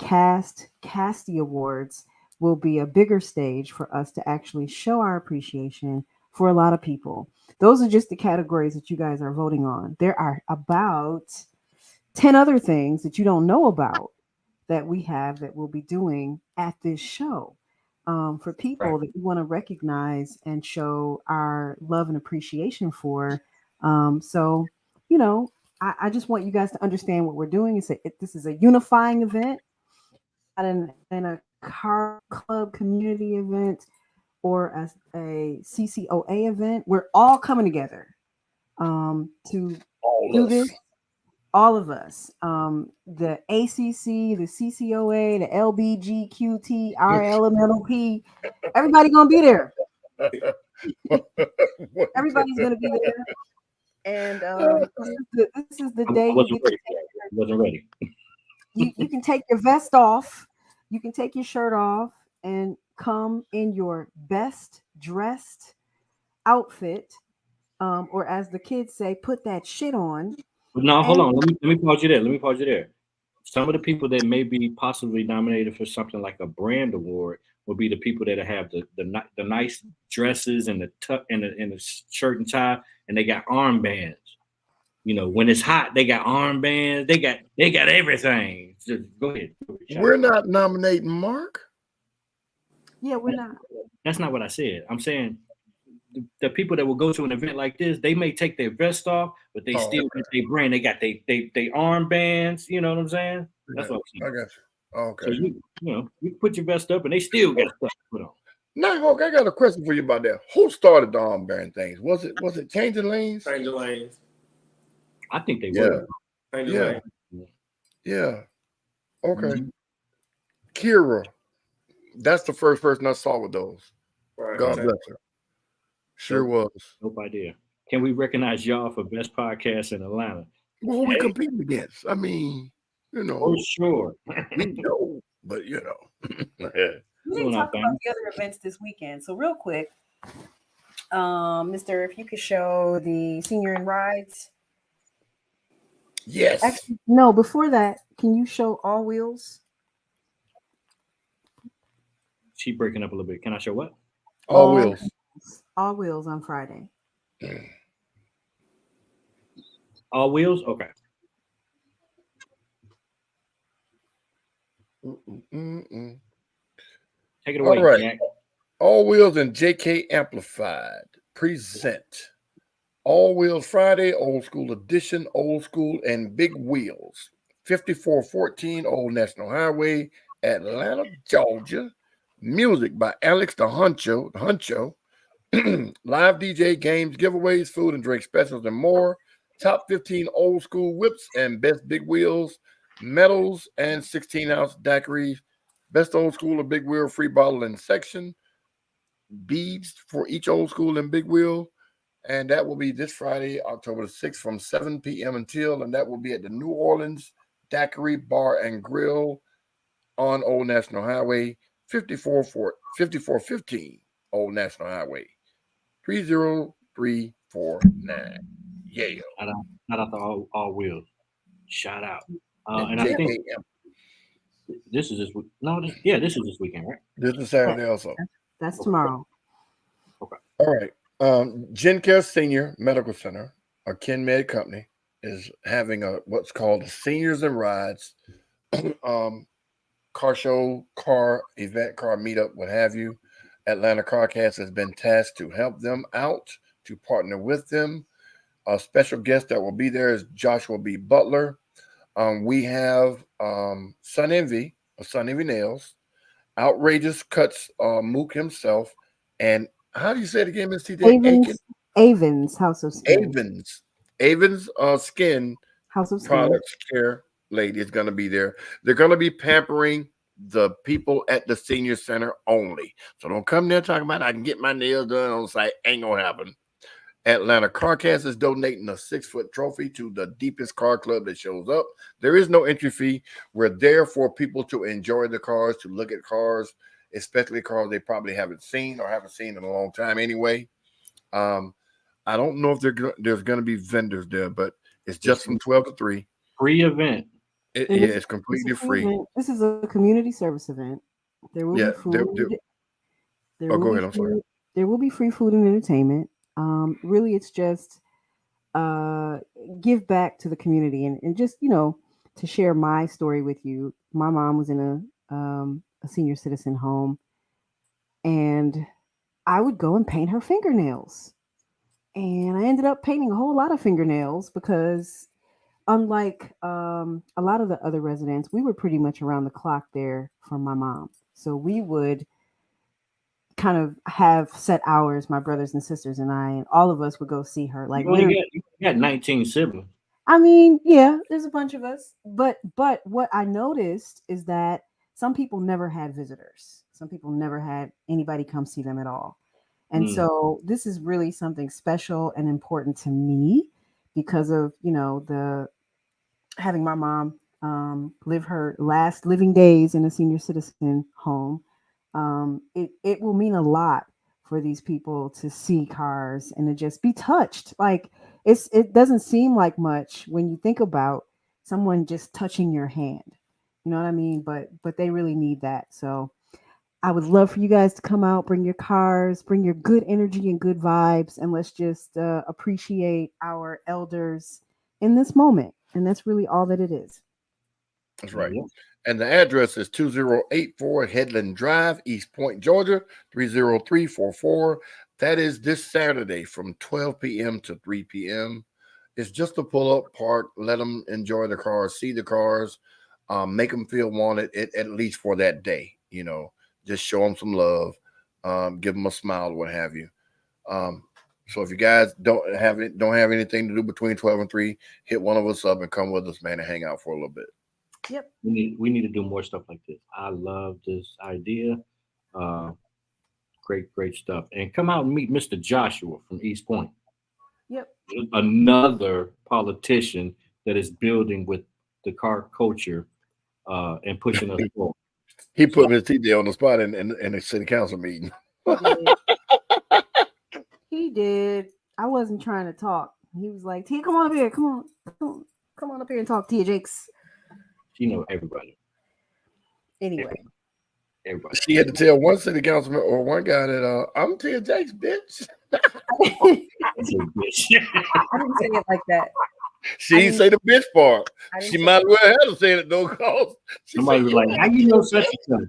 Casty Awards will be a bigger stage for us to actually show our appreciation for a lot of people. Those are just the categories that you guys are voting on. There are about 10 other things that you don't know about that we have that we'll be doing at this show. for people that we want to recognize and show our love and appreciation for. So, you know, I just want you guys to understand what we're doing. This is a unifying event, and a car club community event or a CCOA event. We're all coming together to All do us. this. All of us, the ACC, the CCOA, the LBGQT, RLMNOP, everybody gonna be there. Everybody's gonna be there, and this is the I day you wasn't get to ready. Wasn't ready. you can take your vest off, you can take your shirt off, and come in your best dressed outfit, or as the kids say, put that shit on. But no, hold And on. Let me pause you there. Let me pause you there. Some of the people that may be possibly nominated for something like a brand award will be the people that have the nice dresses and the tuck and the shirt and tie, and they got armbands. You know, when it's hot, they got armbands. They got everything. Just go ahead. We're not nominating Mark. yeah, we're not. That's not what I said. I'm saying the people that will go to an event like this, they may take their vest off, but they still get their brand. They got they armbands. You know what I'm saying? That's what I'm saying. I got you. Okay. So you put your vest up, and they still got stuff to put on. Now, Hulk, I got a question for you about that. Who started the armband things? Was it Changing Lanes? Changing Lanes. I think they were. Changing Yeah. Lanes. Yeah. Okay. Mm-hmm. Kira, that's the first person I saw with those. Right. God bless her. Sure was. Dope idea. Can we recognize y'all for best podcast in Atlanta? Well, who we competing against? I mean, you know. For sure. We know, but you know. We didn't talk about the other events this weekend. So real quick, Mr. If you could show the Senior in Rides. Yes. Actually, no, before that, can you show All Wheels? She breaking up a little bit. Can I show what? All Wheels. All Wheels on Friday. All Wheels? Okay. Take it away, All right. Jack. All Wheels and JK Amplified present All Wheels Friday, Old School Edition, Old School and Big Wheels, 5414 Old National Highway, Atlanta, Georgia. Music by Alex the Huncho. Live DJ, games, giveaways, food and drink specials, and more. Top 15 old school whips and best big wheels, medals, and 16-ounce daiquiris. Best old school and big wheel free bottle and section. Beads for each old school and big wheel. And that will be this Friday, October the 6th from 7 p.m. until, and that will be at the New Orleans Daiquiri Bar and Grill on Old National Highway, 5415 Old National Highway, 30349. Yeah. Shout out to all Wheels. Shout out. And I think this is this week. No, this is this weekend, right? This is Saturday also. That's tomorrow. Okay. All right. GenCare Senior Medical Center, a KenMed company, is having what's called a Seniors and Rides car show, car event, car meetup, what have you. Atlanta CarCast has been tasked to help them out, to partner with them. A special guest that will be there is Joshua B. Butler. We have Sun Envy of Sun Envy Nails, Outrageous Cuts, Mook himself, and how do you say it again, Miss TJ? Avens House of Skin. Avens Skin House of Skin Products Care lady is going to be there. They're going to be pampering the people at the senior center only. So don't come there talking about I can get my nails done on site. Ain't going to happen. Atlanta CarCast is donating a 6-foot trophy to the deepest car club that shows up. There is no entry fee. We're there for people to enjoy the cars, to look at cars, especially cars they probably haven't seen in a long time anyway. I don't know if there's going to be vendors there, but it's just from 12 to 3. Free event. It's completely free. This is a community service event. There will be food. Go ahead. I'm sorry. There will be free food and entertainment. Really, it's just give back to the community and just, to share my story with you. My mom was in a senior citizen home. and I would go and paint her fingernails. And I ended up painting a whole lot of fingernails because, unlike a lot of the other residents, we were pretty much around the clock there for my mom. So we would kind of have set hours, my brothers and sisters and I, and all of us would go see her. Like, literally, You got 19 siblings. I mean, yeah, there's a bunch of us, but what I noticed is that some people never had visitors. Some people never had anybody come see them at all. And so this is really something special and important to me because of, the having my mom live her last living days in a senior citizen home. It will mean a lot for these people to see cars and to just be touched. Like, it doesn't seem like much when you think about someone just touching your hand. You know what I mean? But they really need that. So I would love for you guys to come out, bring your cars, bring your good energy and good vibes, and let's just appreciate our elders in this moment. And that's really all that it is. That's right. And the address is 2084 Headland Drive, East Point, Georgia, 30344. That is this Saturday from 12 p.m. to 3 p.m. It's just a pull-up park. Let them enjoy the cars, see the cars, make them feel wanted, at least for that day. Just show them some love, give them a smile, what have you. So if you guys don't have anything to do between 12 and 3, hit one of us up and come with us, man, and hang out for a little bit. Yep. We need to do more stuff like this. I love this idea. Great stuff. And come out and meet Mr. Joshua from East Point. Yep. Another politician that is building with the car culture and pushing us forward. He put his teeth there on the spot in the city council meeting. He did. I wasn't trying to talk. He was like, "Tia, come on up here. Come on up here and talk, Tia Jakes." She know everybody. Anyway. Everybody. She had to tell one city councilman or one guy that I'm Tia Jakes, bitch. I didn't say it like that. She didn't say the bitch part. She might as well have said it though, cause somebody was like, "How you know such and such?"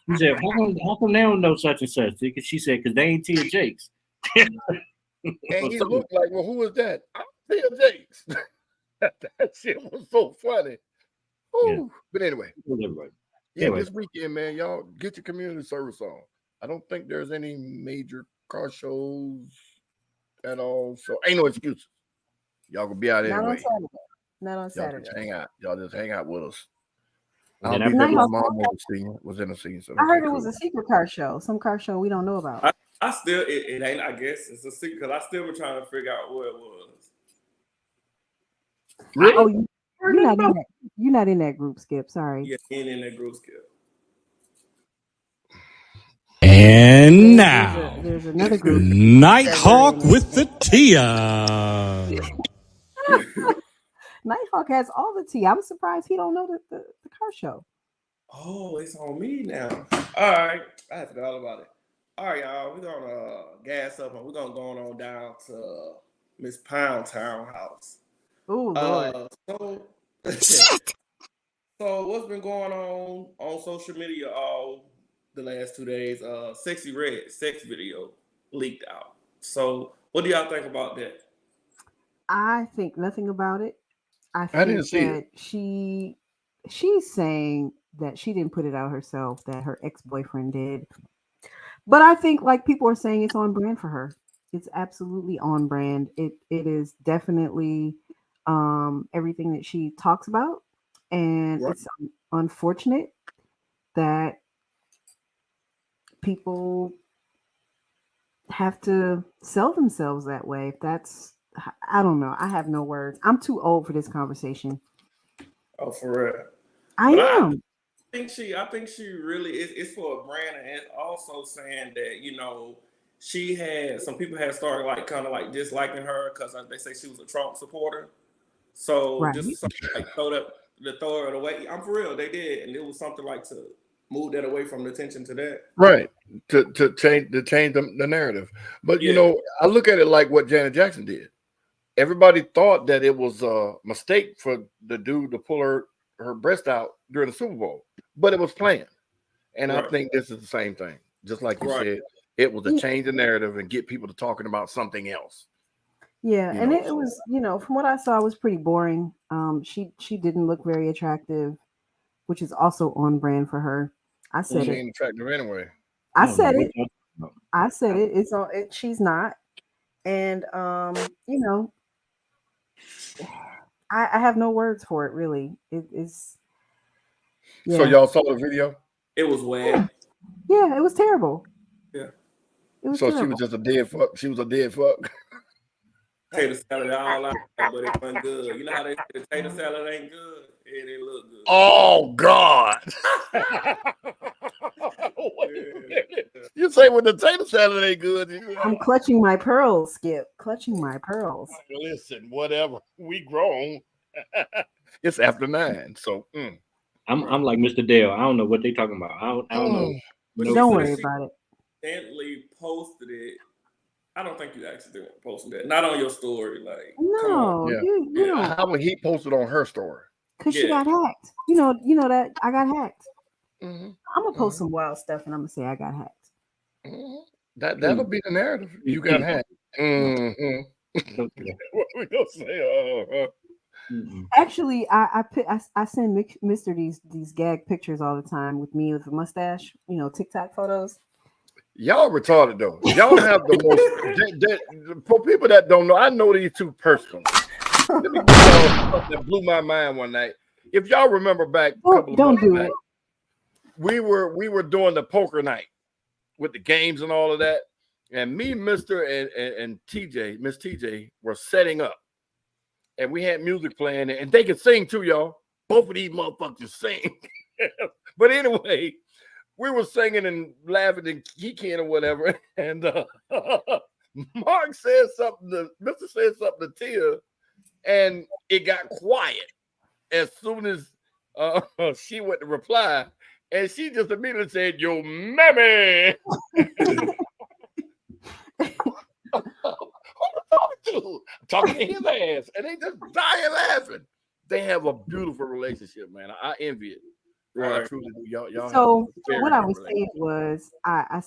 He said, "How come they don't know such and such?" Because she said, "Because they ain't Tia Jakes." And he looked like, "Well, who is that?" I'm Tia Jakes. That shit was so funny. Yeah. But anyway, this weekend, man, y'all get your community service on. I don't think there's any major car shows at all, so ain't no excuses. Y'all gonna be out anyway. Not on Saturday. Y'all just hang out. Y'all just hang out with us. I heard it was a secret car show. Some car show we don't know about. I still, it ain't. I guess it's a secret because I still been trying to figure out what it was. Really? You're not in that group, Skip. Sorry. Yeah, ain't in that group, Skip. And now, there's another group. Nighthawk with the Tia. Nighthawk has all the tea. I'm surprised he don't know the car show. Oh, it's on me now. All right, I forgot all about it. All right, y'all, we're gonna gas up and we're gonna go on down to Miss Pound Town house. Oh Lord. So what's been going on social media all the last 2 days? Sexy Red sex video leaked out. So what do y'all think about that? I think nothing about it. I didn't see that it. She's saying that she didn't put it out herself, that her ex-boyfriend did. But I think, like people are saying, it's on brand for her. It's absolutely on brand. It is definitely everything that she talks about. And It's unfortunate that people have to sell themselves that way. I don't know. I have no words. I'm too old for this conversation. Oh, for real? I am. I think she really is. It's for a brand, and it's also saying that she had some people had started like disliking her because they say she was a Trump supporter. So just like throw it away. I'm for real. They did, and it was something like to move that away from the attention to that. Right. To change the narrative. But I look at it like what Janet Jackson did. Everybody thought that it was a mistake for the dude to pull her breast out during the Super Bowl, but it was planned. And I think this is the same thing. Just like you Right. said, it was to Yeah. change the narrative and get people to talking about something else. Yeah, You and know, it was, from what I saw, it was pretty boring. She didn't look very attractive, which is also on brand for her. I She said it. ain't attractive anyway. I I don't know said what it. y'all talking about. I said it. It's on. She's not, and I have no words for it. Really, it's So yeah, y'all saw the video? It was whack. yeah. It was terrible. Yeah. It was So she was terrible. just a dead fuck. She was a dead fuck. Tater salad all out, but it wasn't good. You know how they say the tater salad ain't good? It didn't look good. Oh God! Wait a minute. You say when the tater salad ain't good? I'm clutching my pearls, Skip. Clutching my pearls. Listen, whatever. We grown. It's after 9, so. I'm like Mr. Dale. I don't know what they talking about. I don't know. But No she Don't said worry she about it. accidentally posted it. I don't think you accidentally posted that. Not on your story. Like, come on. No, Yeah. you don't, How would he post it on her story? because she Yeah. got hacked. You know that I got hacked. Mm-hmm. I'm gonna post some wild stuff, and I'm gonna say I got hacked. Mm-hmm. That'll be the narrative. You got hacked. Mm-hmm. What we gonna say? Actually, I send Mister these gag pictures all the time with me with a mustache. TikTok photos. Y'all retarded though. Y'all have the most. For people that don't know, I know these two personally. Let me give y'all something that blew my mind one night. If y'all remember back a couple of Don't months do back, it. we were doing the poker night with the games and all of that, and me, Mister, and TJ, Miss TJ, were setting up, and we had music playing, and they could sing too, y'all. Both of these motherfuckers sing. But anyway, we were singing and laughing and geeking or whatever, and Mark said something to Mister said something to Tia, and it got quiet as soon as she went to reply, and she just immediately said, "Yo, mammy." Who you talking to? I'm talking to his ass, and they just dying laughing. They have a beautiful relationship, man. I envy it. I truly do. Y'all So have a what I was very saying was, I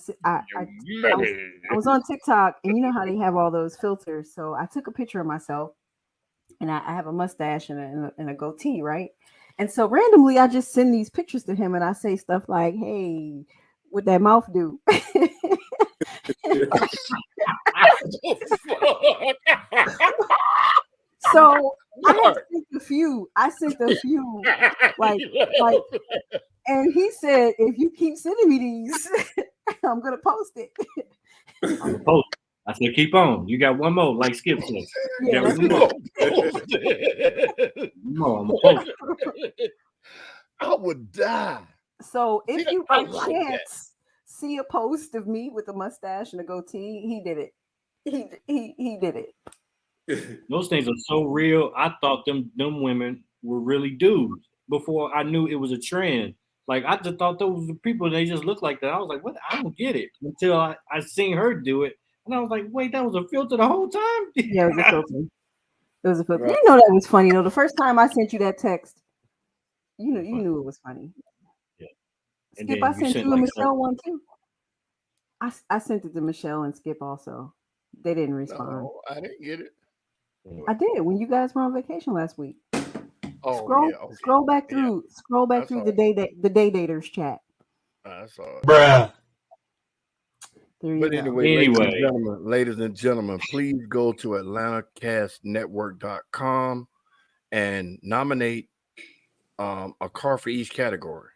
mammy. was on TikTok, and you know how they have all those filters. So I took a picture of myself, and I have a mustache and a goatee, right? And so randomly, I just send these pictures to him, and I say stuff like, "Hey, what that mouth do?" So I sent a few, like, and he said, "If you keep sending me these, I'm gonna post it." I'm gonna post. I said, keep on. You got one more, like Skip said. Yeah, one more. I'm gonna post. I would die. So if you I by like chance see a post of me with a mustache and a goatee, he did it. He did it. Those things are so real. I thought them women were really dudes before I knew it was a trend. Like I just thought those were people. They just look like that. I was like, what? I don't get it until I seen her do it, and I was like, wait, that was a filter the whole time. Yeah, it was a filter. It was a filter. Right. You know that was funny though. The first time I sent you that text, you knew it was funny. Yeah. And Skip, then I you sent sent you and like Michelle one too. I sent it to Michelle and Skip also. They didn't respond. No, I didn't get it. I did when you guys were on vacation last week. Oh Scroll yeah, okay. scroll back through I saw the day daters chat. I saw it. Bruh. There you But go. anyway, ladies and gentlemen, please go to AtlantaCastNetwork.com and nominate a car for each category.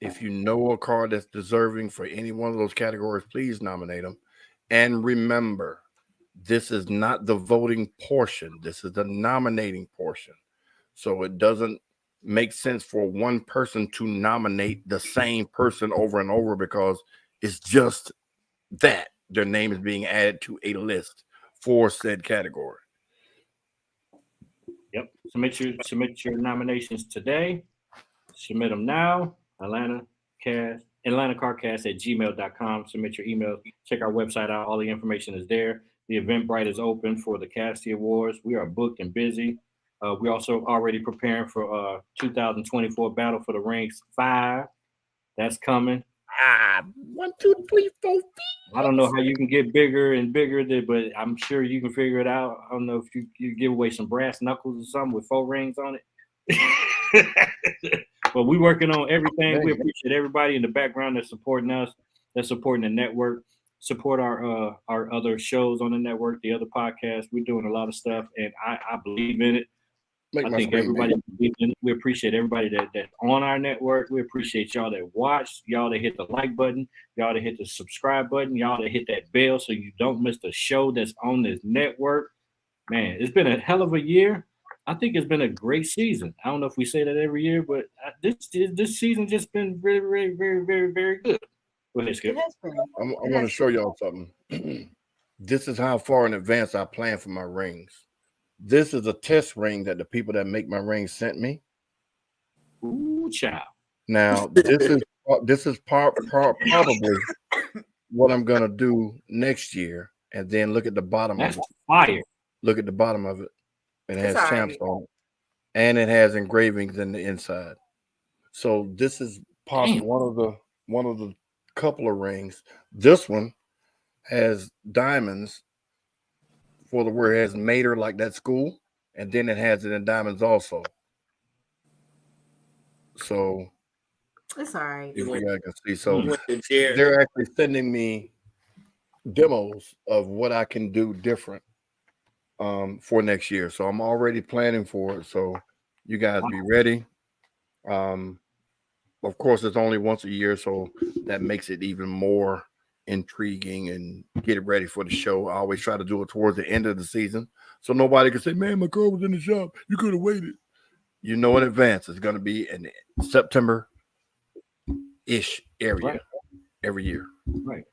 If you know a car that's deserving for any one of those categories, please nominate them. And remember, this is not the voting portion. This is the nominating portion. So it doesn't make sense for one person to nominate the same person over and over because it's just that their name is being added to a list for said category. Yep. Submit your nominations today. Submit them now. AtlantaCarcast@gmail.com. Submit your email. Check our website out. All the information is there. The Eventbrite is open for the Casty Awards. We are booked and busy. We're also already preparing for 2024 Battle for the Rings 5. That's coming. 1, 2, 3, 4 feet. I don't know how you can get bigger and bigger, but I'm sure you can figure it out. I don't know if you give away some brass knuckles or something with 4 rings on it. But we working on everything. We appreciate everybody in the background that's supporting us, that's supporting the network. Support our other shows on the network, the other podcasts. We're doing a lot of stuff, and I believe in it. I think everybody believes in it. We appreciate everybody that's on our network. We appreciate y'all that watch, y'all that hit the like button, y'all that hit the subscribe button, y'all that hit that bell so you don't miss the show that's on this network. Man, it's been a hell of a year. I think it's been a great season. I don't know if we say that every year, but this season just been very, very, very, very, very good. Go ahead, Skip. I want to show y'all something. This is how far in advance I plan for my rings. This is a test ring that the people that make my rings sent me. Ooh, child. Now, this is probably what I'm gonna do next year, and then look at the bottom of it. Fire. Look at the bottom of it. It has champs on it, and it has engravings in the inside. So this is possible one of the couple of rings. This one has diamonds for the where it has Mater like that school, and then it has it in diamonds also. So it's all right. If you guys can see, so they're actually sending me demos of what I can do different for next year. So I'm already planning for it. So you guys be ready. Of course, it's only once a year, so that makes it even more intriguing and get it ready for the show. I always try to do it towards the end of the season so nobody can say, man, my girl was in the shop. You could have waited. You know in advance it's going to be in September-ish area every year. Right.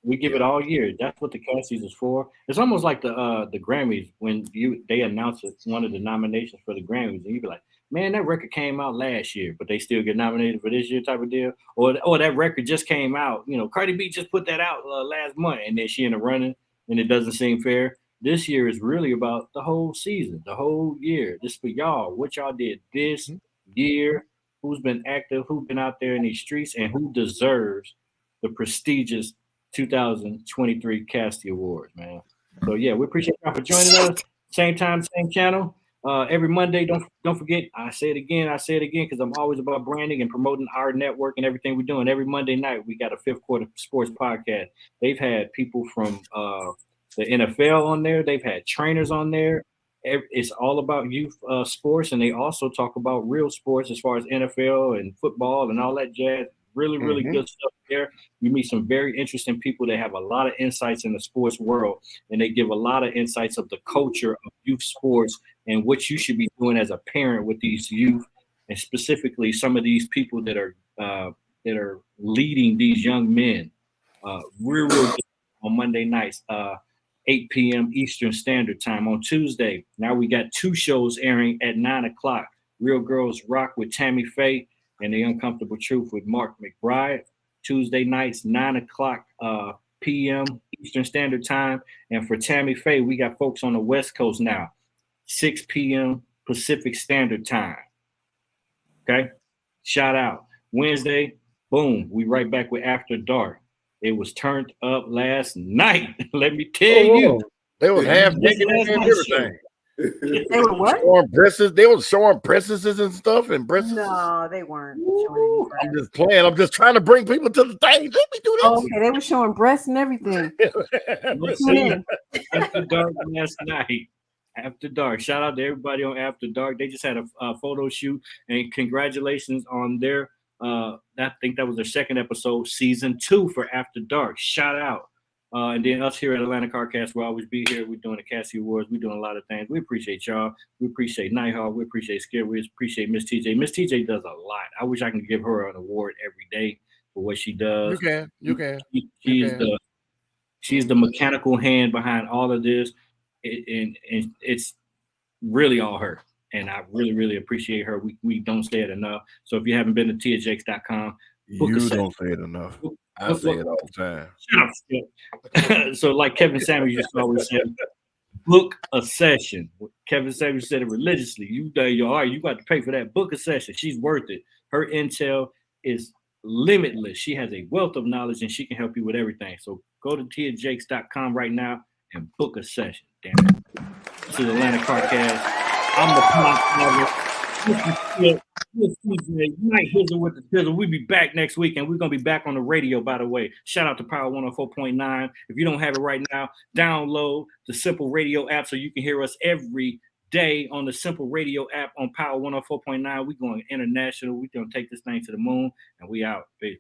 We give it all year. That's what the Cassies is for. It's almost like the Grammys when they announce one of the nominations for the Grammys, and you be like, man, that record came out last year, but they still get nominated for this year type of deal. Or that record just came out. You know, Cardi B just put that out last month, and then she in the running, and it doesn't seem fair. This year is really about the whole season, the whole year. Just for y'all, what y'all did this year, who's been active, who's been out there in these streets, and who deserves the prestigious 2023 Cassie Awards, man. So yeah, we appreciate y'all for joining us. Same time, same channel. Every Monday, don't forget. I say it again because I'm always about branding and promoting our network and everything we're doing. Every Monday night, we got a Fifth Quarter Sports podcast. They've had people from the NFL on there. They've had trainers on there. It's all about youth sports, and they also talk about real sports as far as NFL and football and all that jazz. Really, really good stuff there. You meet some very interesting people that have a lot of insights in the sports world, and they give a lot of insights of the culture of youth sports and what you should be doing as a parent with these youth, and specifically some of these people that are leading these young men. Real good on Monday nights, 8 p.m. Eastern Standard Time. On Tuesday, now we got 2 shows airing at 9 o'clock. Real Girls Rock with Tammy Faye and The Uncomfortable Truth with Mark McBride. Tuesday nights, 9 o'clock p.m. Eastern Standard Time. And for Tammy Faye, we got folks on the West Coast now, 6 p.m. Pacific Standard Time. Okay? Shout out. Wednesday, boom, we right back with After Dark. It was turned up last night. Let me tell you. They was half naked and everything. They were what? Showing breasts. They were showing breasts and stuff and breasts. No, they weren't showing any. I'm just playing. I'm just trying to bring people to the thing. Let me do this. Oh, okay, they were showing breasts and everything. After Dark last night. After Dark. Shout out to everybody on After Dark. They just had a photo shoot, and congratulations on their I think that was their second episode, season 2 for After Dark. Shout out. And then us here at Atlanta CarCast, we'll always be here. We're doing the Cassie Awards. We're doing a lot of things. We appreciate y'all. We appreciate Nighthawk. We appreciate Skip. We appreciate Miss TJ. Miss TJ does a lot. I wish I could give her an award every day for what she does. You can. She's the mechanical hand behind all of this, and it's really all her. And I really, really appreciate her. We don't say it enough. So if you haven't been to TJX.com, you don't say it enough. I say it all the time. Shut up. So like Kevin Samuels used to always say, book a session. Kevin Samuels said it religiously. You got to pay for that. Book a session. She's worth it. Her intel is limitless. She has a wealth of knowledge and she can help you with everything. So go to tiajakes.com right now and book a session. Damn it. This is Atlanta Carcast. I'm the podcast. You might hizzle with the tizzle. We'll be back next week, and we're going to be back on the radio, by the way. Shout out to Power 104.9. If you don't have it right now, download the Simple Radio app so you can hear us every day on the Simple Radio app on Power 104.9. We're going international. We're going to take this thing to the moon, and we out. Peace.